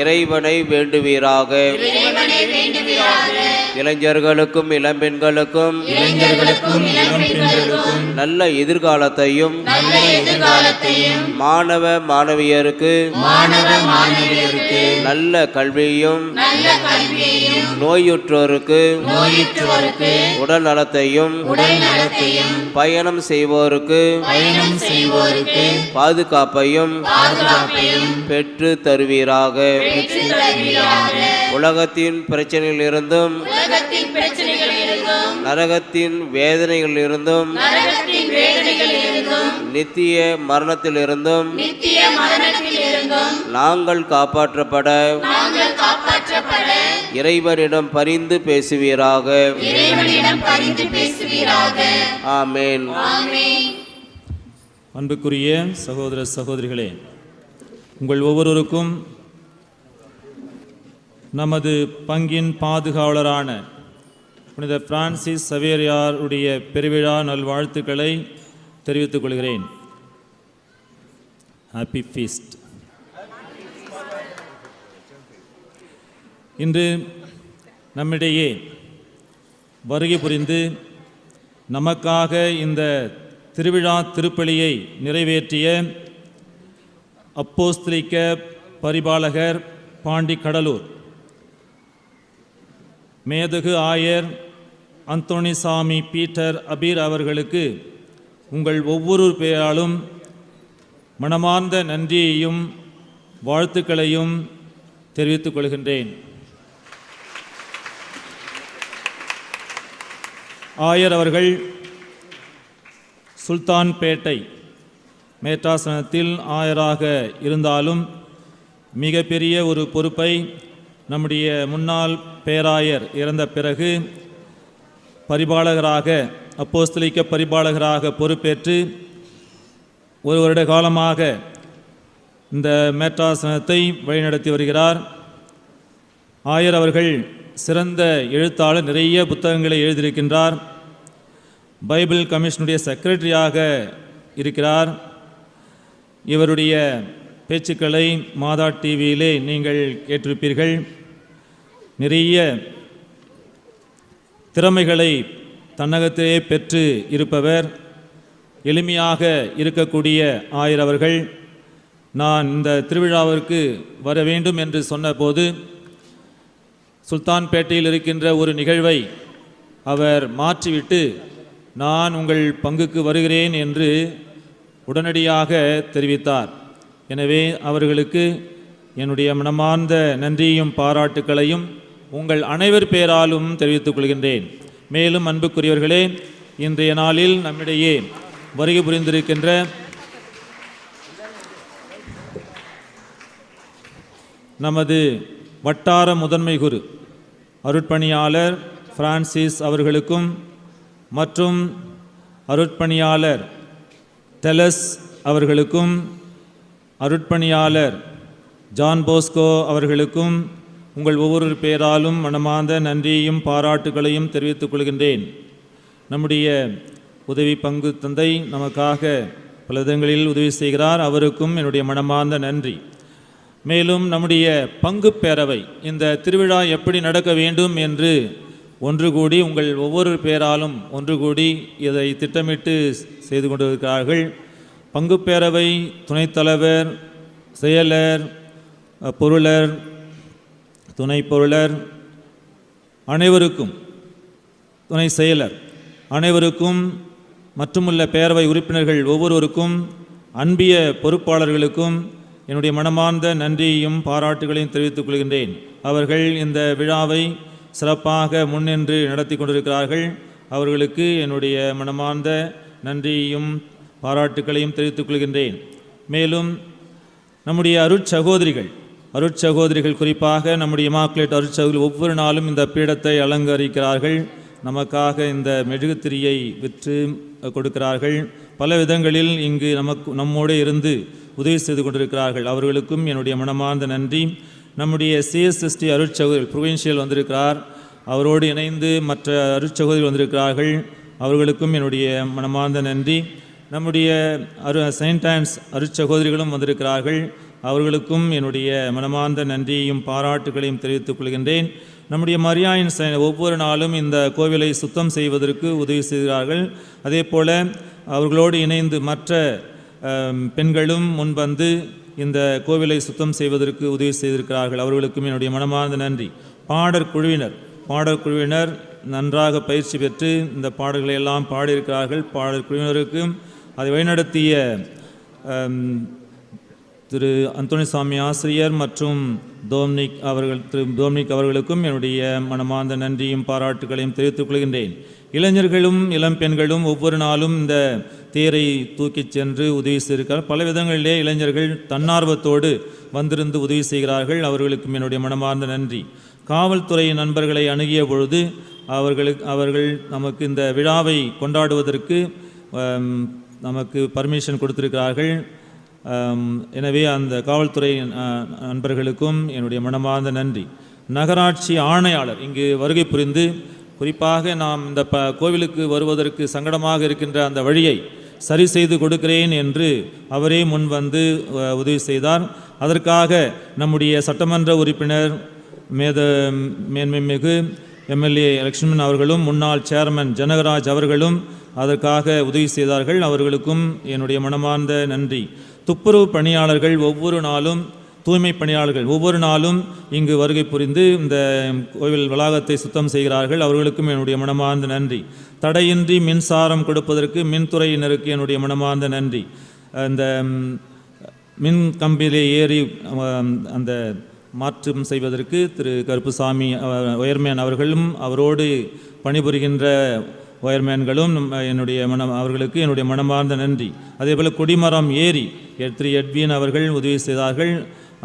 இறைவனை வேண்டுவீராக. இளைஞர்களுக்கும் இளம்பெண்களுக்கும் நல்ல எதிர்காலத்தையும் மாணவ மாணவியருக்கு நல்ல கல்வியையும் நோயுற்றோருக்கு உடல் நலத்தையும் பயணம் செய்வோருக்கு பாதுகாப்பையும் பெற்று தருவீராக. உலகத்தின் பிரச்சனைகளிலிருந்தும் நரகத்தின் வேதனைகளிலிருந்தும் நித்திய மரணத்திலிருந்தும் நாங்கள் காப்பாற்றப்பட இறைவனிடம் பரிந்து பேசுவீராக. ஆமென். அன்புக்குரிய சகோதர சகோதரிகளே, உங்கள் ஒவ்வொருவருக்கும் நமது பங்கின் பாதுகாவலரான புனித பிரான்சிஸ் சவேரியாருடைய பெருவிழா நல்வாழ்த்துக்களை தெரிவித்துக் கொள்கிறேன். Happy feast. இன்று நம்மிடையே வருகை புரிந்து நமக்காக இந்த திருவிழா திருப்பலியை நிறைவேற்றிய அப்போஸ்தலிக்க பரிபாலகர் பாண்டி கடலூர் மேதகு ஆயர் அந்தோணிசாமி பீட்டர் அபீர் அவர்களுக்கு உங்கள் ஒவ்வொரு பேராலும் மனமார்ந்த நன்றியையும் வாழ்த்துக்களையும் தெரிவித்துக் கொள்கின்றேன். ஆயர் அவர்கள் சுல்தான்பேட்டை மேற்றாசனத்தில் ஆயராக இருந்தாலும் மிகப்பெரிய ஒரு பொறுப்பை நம்முடைய முன்னாள் பேராயர் இறந்த பிறகு பரிபாலகராக அப்போஸ்தலிக்க பரிபாலகராக பொறுப்பேற்று ஒரு வருட காலமாக இந்த மேற்றாசனத்தை வழிநடத்தி வருகிறார். ஆயர் அவர்கள் சிறந்த எழுத்தாளர், நிறைய புத்தகங்களை எழுதியிருக்கின்றார். பைபிள் கமிஷனுடைய செக்ரட்டரியாக இருக்கிறார். இவருடைய பேச்சுக்களை மாதா டிவியிலே நீங்கள் கேட்டிருப்பீர்கள். நிறைய திறமைகளை தன்னகத்திலே பெற்று இருப்பவர், எளிமையாக இருக்கக்கூடிய ஆயர் அவர்கள் நான் இந்த திருவிழாவிற்கு வர வேண்டும் என்று சொன்னபோது சுல்தான்பேட்டையில் இருக்கின்ற ஒரு நிகழ்வை அவர் மாற்றிவிட்டு நான் உங்கள் பங்குக்கு வருகிறேன் என்று உடனடியாக தெரிவித்தார். எனவே அவர்களுக்கு என்னுடைய மனமார்ந்த நன்றியும் பாராட்டுக்களையும் உங்கள் அனைவர் பேராலும் தெரிவித்துக் கொள்கின்றேன். மேலும் அன்புக்குரியவர்களே, இன்றைய நாளில் நம்மிடையே வருகை புரிந்திருக்கின்ற நமது வட்டார முதன்மை குரு அருட்பணியாளர் பிரான்சிஸ் அவர்களுக்கும் மற்றும் அருட்பணியாளர் டெலஸ் அவர்களுக்கும் அருட்பணியாளர் ஜான் போஸ்கோ அவர்களுக்கும் உங்கள் ஒவ்வொரு பேராலும் மனமார்ந்த நன்றியையும் பாராட்டுகளையும் தெரிவித்துக் கொள்கின்றேன். நம்முடைய உதவி பங்கு தந்தை நமக்காக பல விதங்களில் உதவி செய்கிறார். அவருக்கும் என்னுடைய மனமார்ந்த நன்றி. மேலும் நம்முடைய பங்கு பேரவை இந்த திருவிழா எப்படி நடக்க வேண்டும் என்று ஒன்று கூடி உங்கள் ஒவ்வொரு பேராலும் ஒன்று கூடி இதை திட்டமிட்டு செய்து கொண்டிருக்கிறார்கள். பங்கு பேரவை துணைத் தலைவர், செயலர், பொருளர், துணை பொருளர் அனைவருக்கும், துணை செயலர் அனைவருக்கும், மற்றுமுள்ள பேரவை உறுப்பினர்கள் ஒவ்வொருவருக்கும், அன்பிய பொறுப்பாளர்களுக்கும் என்னுடைய மனமார்ந்த நன்றியையும் பாராட்டுகளையும் தெரிவித்துக் கொள்கின்றேன். அவர்கள் இந்த விழாவை சிறப்பாக முன்னின்று நடத்தி கொண்டிருக்கிறார்கள். அவர்களுக்கு என்னுடைய மனமார்ந்த நன்றியையும் பாராட்டுகளையும் தெரிவித்துக் கொள்கின்றேன். மேலும் நம்முடைய அருட்சகோதரிகள் குறிப்பாக நம்முடைய இமாக்குலேட் அருட்சகோதரிகள் ஒவ்வொரு நாளும் இந்த பீடத்தை அலங்கரிக்கிறார்கள். நமக்காக இந்த மெழுகுத்திரியை விற்று கொடுக்கிறார்கள். பல விதங்களில் இங்கு நம்மோடு இருந்து உதவி செய்து கொண்டிருக்கிறார்கள். அவர்களுக்கும் என்னுடைய மனமார்ந்த நன்றி. நம்முடைய சிஎஸ்எஸ்டி அருட்சகோதரிகள் புரோவின்ஷியல் வந்திருக்கிறார். அவரோடு இணைந்து மற்ற அருட்சகோதரிகள் வந்திருக்கிறார்கள். அவர்களுக்கும் என்னுடைய மனமார்ந்த நன்றி. நம்முடைய செயின்ட் ஆன்ஸ் அருட்சகோதரிகளும் வந்திருக்கிறார்கள். அவர்களுக்கும் என்னுடைய மனமார்ந்த நன்றியையும் பாராட்டுகளையும் தெரிவித்துக் கொள்கின்றேன். நம்முடைய மரியாயின் ஒவ்வொரு நாளும் இந்த கோவிலை சுத்தம் செய்வதற்கு உதவி செய்கிறார்கள். அதே போல் அவர்களோடு இணைந்து மற்ற பெண்களும் முன்வந்து இந்த கோவிலை சுத்தம் செய்வதற்கு உதவி செய்திருக்கிறார்கள். அவர்களுக்கும் என்னுடைய மனமார்ந்த நன்றி. பாடற் குழுவினர் நன்றாக பயிற்சி பெற்று இந்த பாடல்களை எல்லாம் பாடியிருக்கிறார்கள். பாடற் குழுவினருக்கும் அதை வழிநடத்திய திரு அந்தோணிசாமி ஆசிரியர் மற்றும் திரு டோம்னிக் அவர்களுக்கும் என்னுடைய மனமார்ந்த நன்றியும் பாராட்டுகளையும் தெரிவித்துக் கொள்கின்றேன். இளைஞர்களும் இளம் பெண்களும் ஒவ்வொரு நாளும் இந்த தேரை தூக்கிச் சென்று உதவி செய்திருக்கிறார். பல விதங்களிலே இளைஞர்கள் தன்னார்வத்தோடு வந்திருந்து உதவி செய்கிறார்கள். அவர்களுக்கும் என்னுடைய மனமார்ந்த நன்றி. காவல்துறை நண்பர்களை அணுகிய பொழுது அவர்கள் நமக்கு இந்த விழாவை கொண்டாடுவதற்கு நமக்கு பர்மிஷன் கொடுத்திருக்கிறார்கள். எனவே அந்த காவல்துறை நண்பர்களுக்கும் என்னுடைய மனமார்ந்த நன்றி. நகராட்சி ஆணையாளர் இங்கு வருகை புரிந்து குறிப்பாக நாம் இந்த கோவிலுக்கு வருவதற்கு சங்கடமாக இருக்கின்ற அந்த வழியை சரி செய்து கொடுக்கிறேன் என்று அவரே முன் வந்து உதவி செய்தார். அதற்காக நம்முடைய சட்டமன்ற உறுப்பினர் மேன்மைமிகு எம்எல்ஏ லக்ஷ்மணன் அவர்களும் முன்னாள் சேர்மன் ஜனகராஜ் அவர்களும் அதற்காக உதவி செய்தார்கள். அவர்களுக்கும் என்னுடைய மனமார்ந்த நன்றி. துப்புரவு பணியாளர்கள் ஒவ்வொரு நாளும் தூய்மை பணியாளர்கள் ஒவ்வொரு நாளும் இங்கு வருகை புரிந்து இந்த கோவில் வளாகத்தை சுத்தம் செய்கிறார்கள். அவர்களுக்கும் என்னுடைய மனமார்ந்த நன்றி. தடையின்றி மின்சாரம் கொடுப்பதற்கு மின்துறையினருக்கு என்னுடைய மனமார்ந்த நன்றி. இந்த மின் கம்பியிலே ஏறி அந்த மாற்றம் செய்வதற்கு திரு கருப்புசாமி ஒயர்மேன் அவர்களும் அவரோடு பணிபுரிகின்ற ஒயர்மேன்களும் அவர்களுக்கு என்னுடைய மனமார்ந்த நன்றி. அதேபோல் கொடிமரம் ஏறி திரு எட்வின் அவர்கள் உதவி செய்தார்கள்.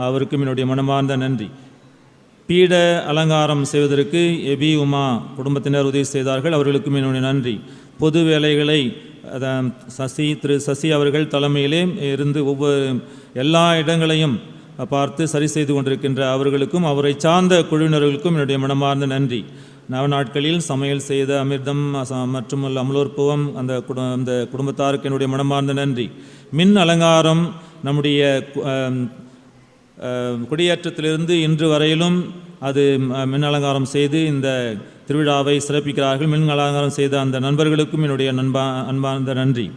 அவருக்கும் என்னுடைய மனமார்ந்த நன்றி. பீட அலங்காரம் செய்வதற்கு எபி உமா குடும்பத்தினர் உதவி செய்தார்கள். அவர்களுக்கும் என்னுடைய நன்றி. பொது வேலைகளை திரு சசி அவர்கள் தலைமையிலே இருந்து எல்லா இடங்களையும் பார்த்து சரி செய்து கொண்டிருக்கின்ற அவர்களுக்கும் அவரை சார்ந்த குழுவினர்களுக்கும் என்னுடைய மனமார்ந்த நன்றி. நவநாட்களில் சமையல் செய்த அமிர்தம் மற்றும் அமலோற்பவம் அந்த குடும்பத்தாருக்கு என்னுடைய மனமார்ந்த நன்றி. மின் அலங்காரம் நம்முடைய குடியேற்றத்திலிருந்து இன்று வரையிலும் அது மின் அலங்காரம் செய்து இந்த திருவிழாவை சிறப்பிக்கிறார்கள். மின் அலங்காரம் செய்த அந்த நண்பர்களுக்கும் என்னுடைய அன்பார்ந்த நன்றி.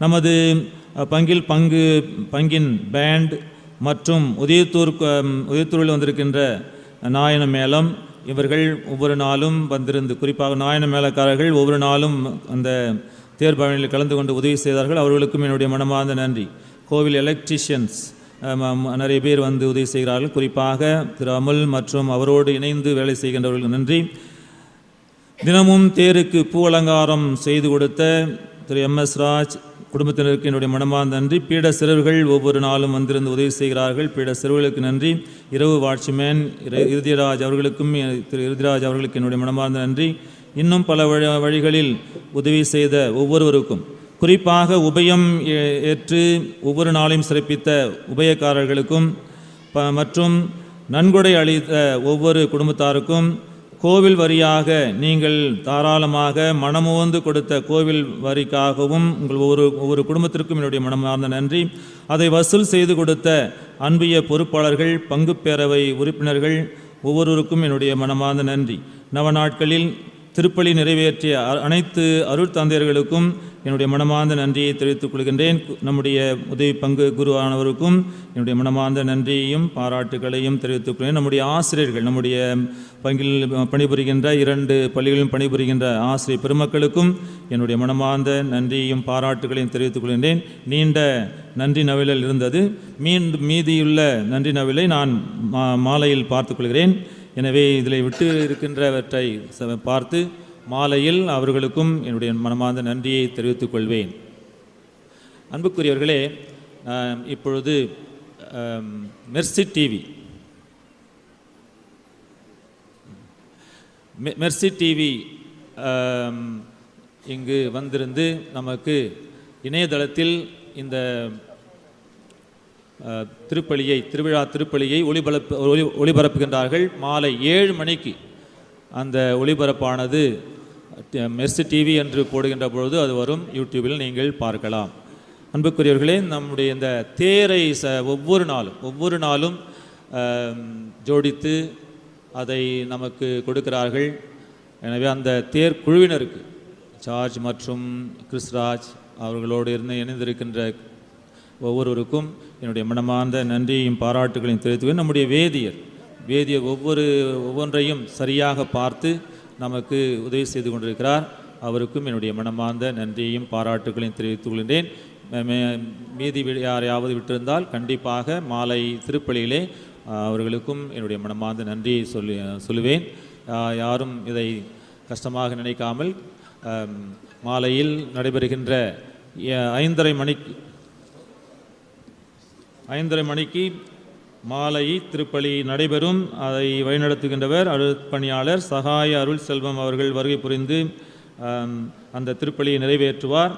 நமது பங்கின் பேண்ட் மற்றும் உதயத்தூரில் வந்திருக்கின்ற நாயன மேளம் இவர்கள் ஒவ்வொரு நாளும் வந்திருந்து குறிப்பாக நாயன மேளக்காரர்கள் ஒவ்வொரு நாளும் அந்த தேர்பவனில் கலந்து கொண்டு உதவி செய்தார்கள். அவர்களுக்கும் என்னுடைய மனமார்ந்த நன்றி. கோவில் எலக்ட்ரிஷியன்ஸ் நிறைய பேர் வந்து உதவி செய்கிறார்கள். குறிப்பாக திரு அமுல் மற்றும் அவரோடு இணைந்து வேலை செய்கின்றவர்களுக்கு நன்றி. தினமும் தேருக்கு பூ அலங்காரம் செய்து கொடுத்த திரு MS ராஜ் குடும்பத்தினருக்கு என்னுடைய மனமார்ந்த நன்றி. பீட சிறுவர்கள் ஒவ்வொரு நாளும் வந்திருந்து உதவி செய்கிறார்கள். பீட சிறுவர்களுக்கு நன்றி. இரவு வாட்ச்மேன் இறுதிராஜ் அவர்களுக்கும் திரு இறுதிராஜ் அவர்களுக்கு என்னுடைய மனமார்ந்த நன்றி. இன்னும் பல வழிகளில் உதவி செய்த ஒவ்வொருவருக்கும் குறிப்பாக உபயம் ஏற்று ஒவ்வொரு நாளையும் சிறப்பித்த உபயக்காரர்களுக்கும் மற்றும் நன்கொடை அளித்த ஒவ்வொரு குடும்பத்தாருக்கும் கோவில் வரியாக நீங்கள் தாராளமாக மனமுவந்து கொடுத்த கோவில் வரிக்காகவும் உங்கள் ஒவ்வொரு குடும்பத்திற்கும் என்னுடைய மனமார்ந்த நன்றி. அதை வசூல் செய்து கொடுத்த அன்பிய பொறுப்பாளர்கள் பங்கு பேரவை உறுப்பினர்கள் ஒவ்வொருவருக்கும் என்னுடைய மனமார்ந்த நன்றி. நவநாட்களில் திருப்பலி நிறைவேற்றிய அனைத்து அருள் தந்தையர்களுக்கும் என்னுடைய மனமார்ந்த நன்றியை தெரிவித்துக் கொள்கின்றேன். நம்முடைய உதவி பங்கு குருவானவருக்கும் என்னுடைய மனமார்ந்த நன்றியையும் பாராட்டுகளையும் தெரிவித்துக் கொள்கிறேன். நம்முடைய ஆசிரியர்கள் நம்முடைய பங்கில் பணிபுரிகின்ற 2 பள்ளிகளிலும் பணிபுரிகின்ற ஆசிரியர் பெருமக்களுக்கும் என்னுடைய மனமார்ந்த நன்றியையும் பாராட்டுகளையும் தெரிவித்துக் கொள்கின்றேன். நீண்ட நன்றி நவிழல் இருந்தது. மீதியுள்ள நன்றி நவிலை நான் மாலையில் பார்த்துக்கொள்கிறேன். எனவே இதில் விட்டு இருக்கின்றவற்றை பார்த்து மாலையில் அவர்களுக்கும் என்னுடைய மனமார்ந்த நன்றியை தெரிவித்துக் கொள்வேன். அன்புக்குரியவர்களே, இப்பொழுது மெர்சி டிவி இங்கு வந்திருந்து நமக்கு இணையதளத்தில் இந்த திருவிழா திருப்பலியை ஒளிபரப்புகின்றார்கள். மாலை 7 மணிக்கு அந்த ஒளிபரப்பானது மெர்சி டிவி என்று போடுகின்ற பொழுது அது வரும். யூடியூபில் நீங்கள் பார்க்கலாம். அன்புக்குரியவர்களே, நம்முடைய இந்த தேரை ஒவ்வொரு நாளும் ஜோடித்து அதை நமக்கு கொடுக்கிறார்கள். எனவே அந்த தேர் குழுவினருக்கு ஜார்ஜ் மற்றும் கிறிஸ்ராஜ் அவர்களோடு இணைந்திருக்கின்ற ஒவ்வொருவருக்கும் என்னுடைய மனமார்ந்த நன்றியையும் பாராட்டுகளையும் தெரிவித்துக்கிறேன். நம்முடைய வேதியர் ஒவ்வொன்றையும் சரியாக பார்த்து நமக்கு உதவி செய்து கொண்டிருக்கிறார். அவருக்கும் என்னுடைய மனமார்ந்த நன்றியையும் பாராட்டுகளையும் தெரிவித்துக் கொள்கின்றேன். மீதி யாரையாவது விட்டிருந்தால் கண்டிப்பாக மாலை திருப்பலியிலே அவர்களுக்கும் என்னுடைய மனமார்ந்த நன்றியை சொல்லுவேன். யாரும் இதை கஷ்டமாக நினைக்காமல் மாலையில் நடைபெறுகின்ற 5:30 மணிக்கு மாலை திருப்பலி நடைபெறும். அதை வழிநடத்துகின்றவர் அருட்பணியாளர் சகாய அருள் செல்வம் அவர்கள் வருகை புரிந்து அந்த திருப்பலியை நிறைவேற்றுவார்.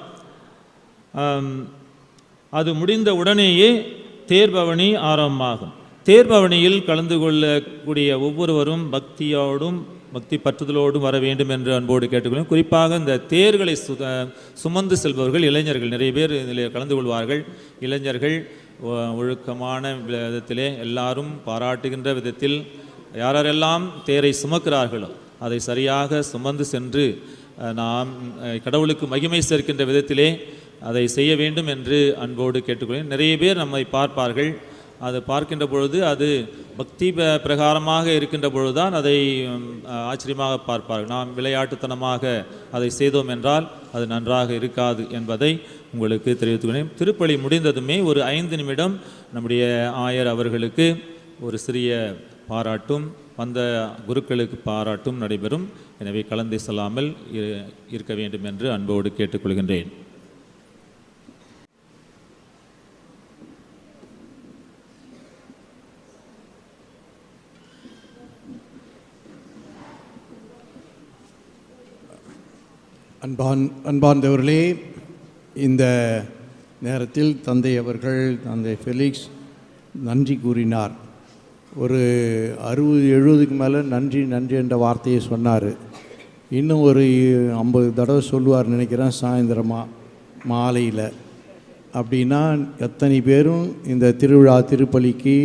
அது முடிந்த உடனேயே தேர்பவனி ஆரம்பமாகும். தேர்பவனியில் கலந்து கொள்ளக்கூடிய ஒவ்வொருவரும் பக்தியோடும் பக்தி பற்றுதலோடும் வர வேண்டும் என்று அன்போடு கேட்டுக்கொள்ளும். குறிப்பாக இந்த தேர்களை சுமந்து செல்பவர்கள் இளைஞர்கள் நிறைய பேர் இதில் கலந்து கொள்வார்கள். இளைஞர்கள் ஒழுக்கமான விதத்திலே எல்லாரும் பாராட்டுகின்ற விதத்தில் யாரெல்லாம் தேரை சுமக்கிறார்களோ அதை சரியாக சுமந்து சென்று நாம் கடவுளுக்கு மகிமை சேர்க்கின்ற விதத்திலே அதை செய்ய வேண்டும் என்று அன்போடு கேட்டுக்கொள்கிறேன். நிறைய பேர் நம்மை பார்ப்பார்கள். அதை பார்க்கின்ற பொழுது அது பக்தி பிரகாரமாக இருக்கின்ற பொழுதுதான் அதை ஆச்சரியமாக பார்ப்பார்கள். நாம் விளையாட்டுத்தனமாக அதை செய்தோம் என்றால் அது நன்றாக இருக்காது என்பதை உங்களுக்கு தெரிவித்துக்கிறேன். திருப்பலி முடிந்ததுமே ஒரு 5 நிமிடம் நம்முடைய ஆயர் அவர்களுக்கு ஒரு சிறிய பாராட்டும் வந்த குருக்களுக்கு பாராட்டும் நடைபெறும். எனவே கலந்து செல்லாமல் இருக்க வேண்டும் என்று அன்போடு கேட்டுக்கொள்கின்றேன். அன்பார்ந்தவர்களே, இந்த நேரத்தில் தந்தை அவர்கள் தந்தை ஃபெலிக்ஸ் நன்றி கூறினார். ஒரு 60-70க்கு மேலே நன்றி நன்றி என்ற வார்த்தையை சொன்னார். இன்னும் ஒரு 50 தடவை சொல்லுவார் நினைக்கிறேன் சாயந்தரமாக மாலையில். அப்படின்னா எத்தனை பேரும் இந்த திருப்பலிக்கு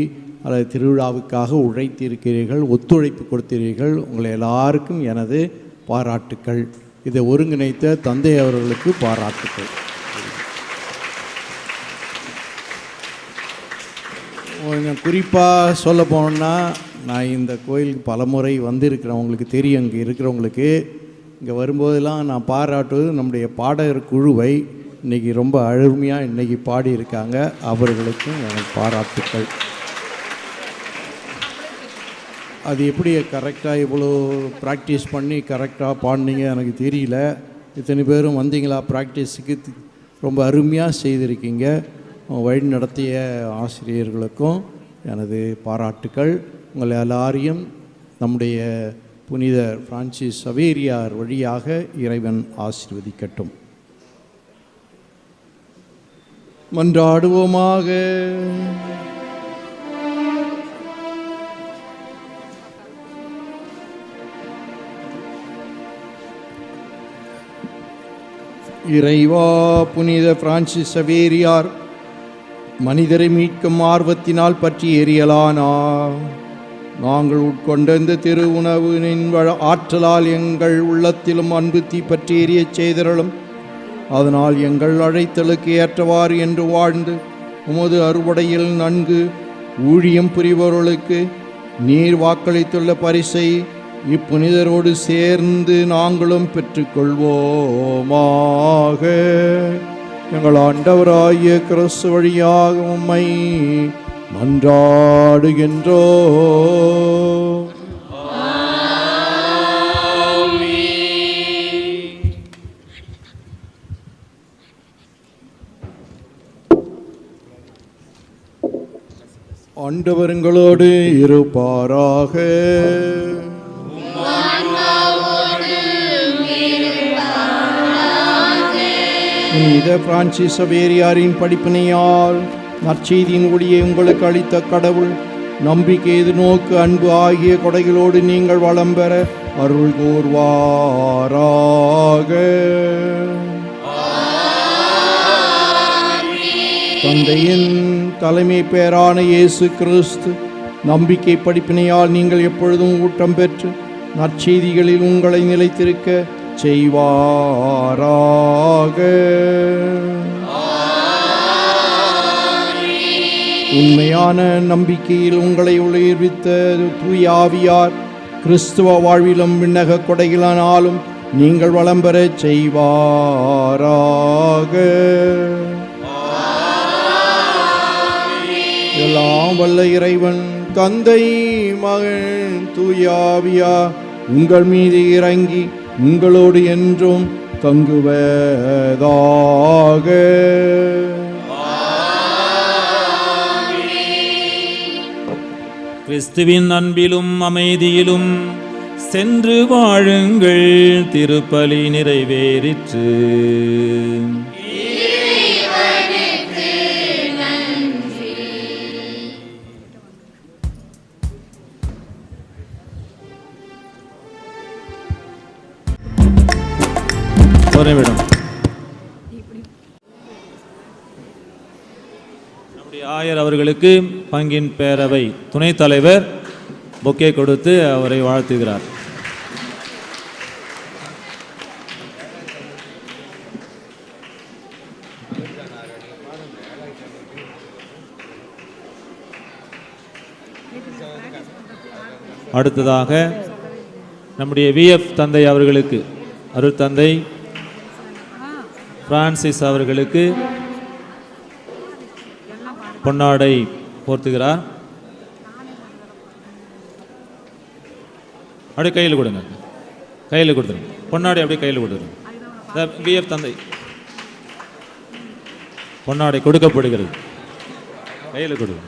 அல்லது திருவிழாவுக்காக உழைத்திருக்கிறீர்கள், ஒத்துழைப்பு கொடுத்தீர்கள். உங்களை எல்லாருக்கும் எனது பாராட்டுக்கள். இதை ஒருங்கிணைத்த தந்தை அவர்களுக்கு பாராட்டுக்கள். கொஞ்சம் குறிப்பாக சொல்ல போனோன்னா, நான் இந்த கோயிலுக்கு பல முறை வந்திருக்கிறவங்களுக்கு தெரியும். இங்கே இருக்கிறவங்களுக்கு இங்கே வரும்போதெல்லாம் நான் பாராட்டுவது நம்முடைய பாடகர் குழுவை. இன்றைக்கி ரொம்ப அருமையாக இன்றைக்கி பாடியிருக்காங்க. அவர்களுக்கும் எனக்கு பாராட்டுக்கள். அது எப்படி கரெக்டாக இவ்வளோ ப்ராக்டிஸ் பண்ணி கரெக்டாக பாடினீங்க எனக்கு தெரியல. இத்தனை பேரும் வந்தீங்களா ப்ராக்டிஸுக்கு? ரொம்ப அருமையாக செய்திருக்கீங்க. வழி நடத்திய ஆசிரியர்களுக்கும் எனது பாராட்டுக்கள். உங்களை எல்லாரையும் நம்முடைய புனித பிரான்சிஸ் சவேரியார் வழியாக இறைவன் ஆசீர்வதிக்கட்டும். மன்றாடுவோமாக. இறைவா, புனித பிரான்சிஸ் சவேரியார் மனிதரை மீட்கும் ஆர்வத்தினால் பற்றி எரியலானார். நாங்கள் உட்கொண்ட இந்த திரு உணவின் ஆற்றலால் எங்கள் உள்ளத்திலும் அன்பு தீ பற்றி எரியச் செய்தருளும். அதனால் எங்கள் அழைத்தலுக்கு ஏற்றவாறு என்று வாழ்ந்து உமது அறுவடையில் நன்கு ஊழியம் புரிபவர்களுக்கு நீர் வாக்களித்துள்ள பரிசை இப்புனிதரோடு சேர்ந்து நாங்களும் பெற்றுக்கொள்வோமாக. எங்கள் ஆண்டவராகிய கிறிஸ்து வழியாக உம்மை மன்றாடுகின்றோம். ஆண்டவர்களோடு இருப்பாராக. புனித பிரான்சிஸ் சவேரியாரின் படிப்பினையால் நற்செய்தியின் ஒளியை உங்களுக்கு அளித்த கடவுள் நம்பிக்கை, எதிர்நோக்கு, அன்பு ஆகிய கொடைகளோடு நீங்கள் வளம் பெற அருள் கூர்வாராக. தந்தையின் தலைமை பேரான இயேசு கிறிஸ்து நம்பிக்கை படிப்பினையால் நீங்கள் எப்பொழுதும் ஊட்டம் பெற்று நற்செய்திகளில் உங்களை நிலைத்திருக்க செய்வாராக. உண்மையான நம்பிக்கையில் உங்களை உயிர்வித்த தூய ஆவியார் கிறிஸ்துவ வாழ்விலும் விண்ணக கொடைகளானாலும் நீங்கள் வளம் பெறச் செய்வாராக. எல்லாம் வல்ல இறைவன் தந்தை, மகன், தூய ஆவியார் உங்கள் மீது இறங்கி உங்களோடு என்றும் தங்குவதாக. கிறிஸ்துவின் அன்பிலும் அமைதியிலும் சென்று வாழுங்கள். திருப்பலி நிறைவேறிற்று. நம்முடைய ஆயர் அவர்களுக்கு பங்கின் பேரவை துணைத் தலைவர் பொக்கே கொடுத்து அவரை வாழ்த்துகிறார். அடுத்ததாக நம்முடைய விஎஃப் தந்தை அவர்களுக்கு அருட்தந்தை பிரான்சிஸ் அவர்களுக்கு பொன்னாடை போர்த்துகிறார். அப்படியே கையில் கொடுங்க, கையில் கொடுத்துருங்க. பொன்னாடை அப்படியே கையில் கொடுத்துருங்க. விஎஃப் தந்தை பொன்னாடை கொடுக்கப்படுகிறது. கையில் கொடுங்க.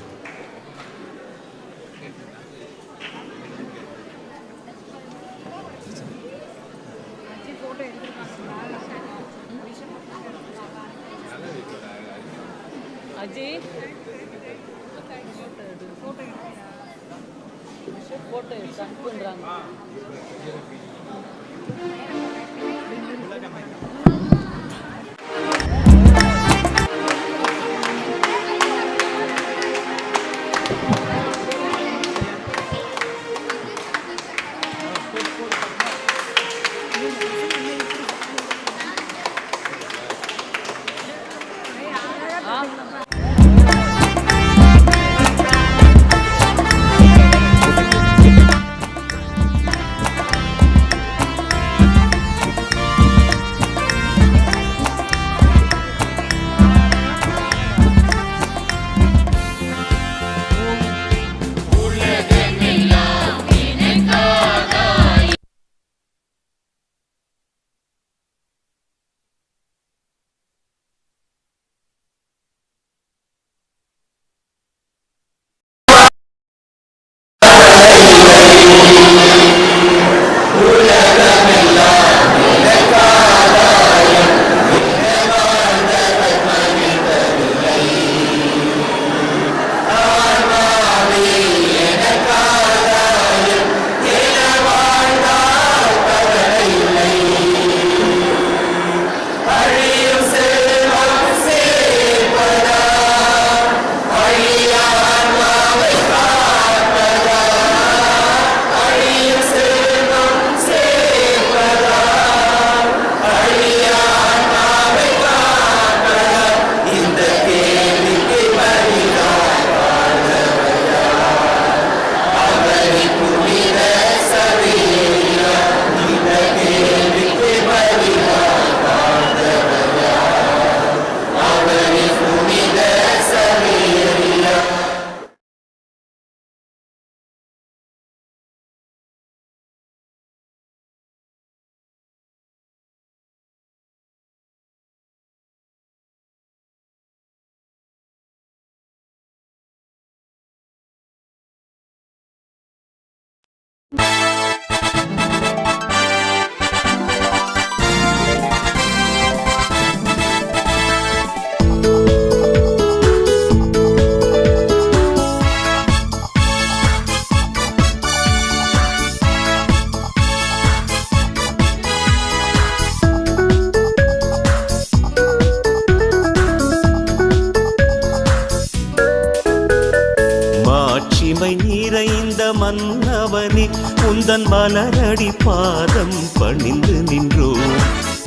மன்னவனே உந்தன் மலரடி பாதம் பணிந்து நின்றோம்.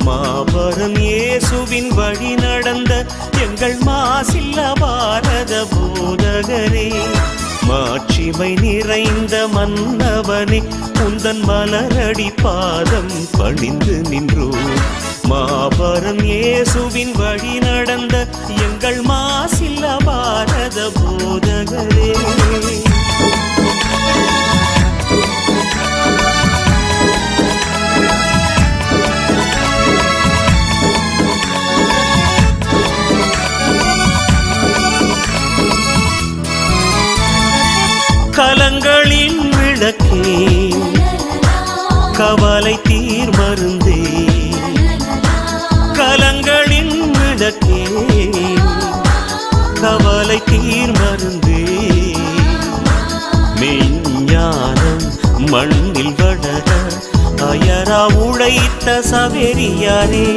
மாபரம் இயேசுவின் வழி நடந்த எங்கள் மாசில்ல பாரத போதகரே, மாட்சிமை நிறைந்த மன்னவனே உந்தன் மலரடி பாதம் பணிந்து நின்றோம். மாபரம் இயேசுவின் வழி நடந்த எங்கள் மாசில்ல பாரத போதகரே. கலங்க கலங்களின் விளக்கே கவலை தீர் மருந்தே கலங்களின் விளக்கே கவலை தீர் மருந்தே மெஞ்ஞானம் மண்ணில் வளர அயரா உழைத்த சவேரியாரே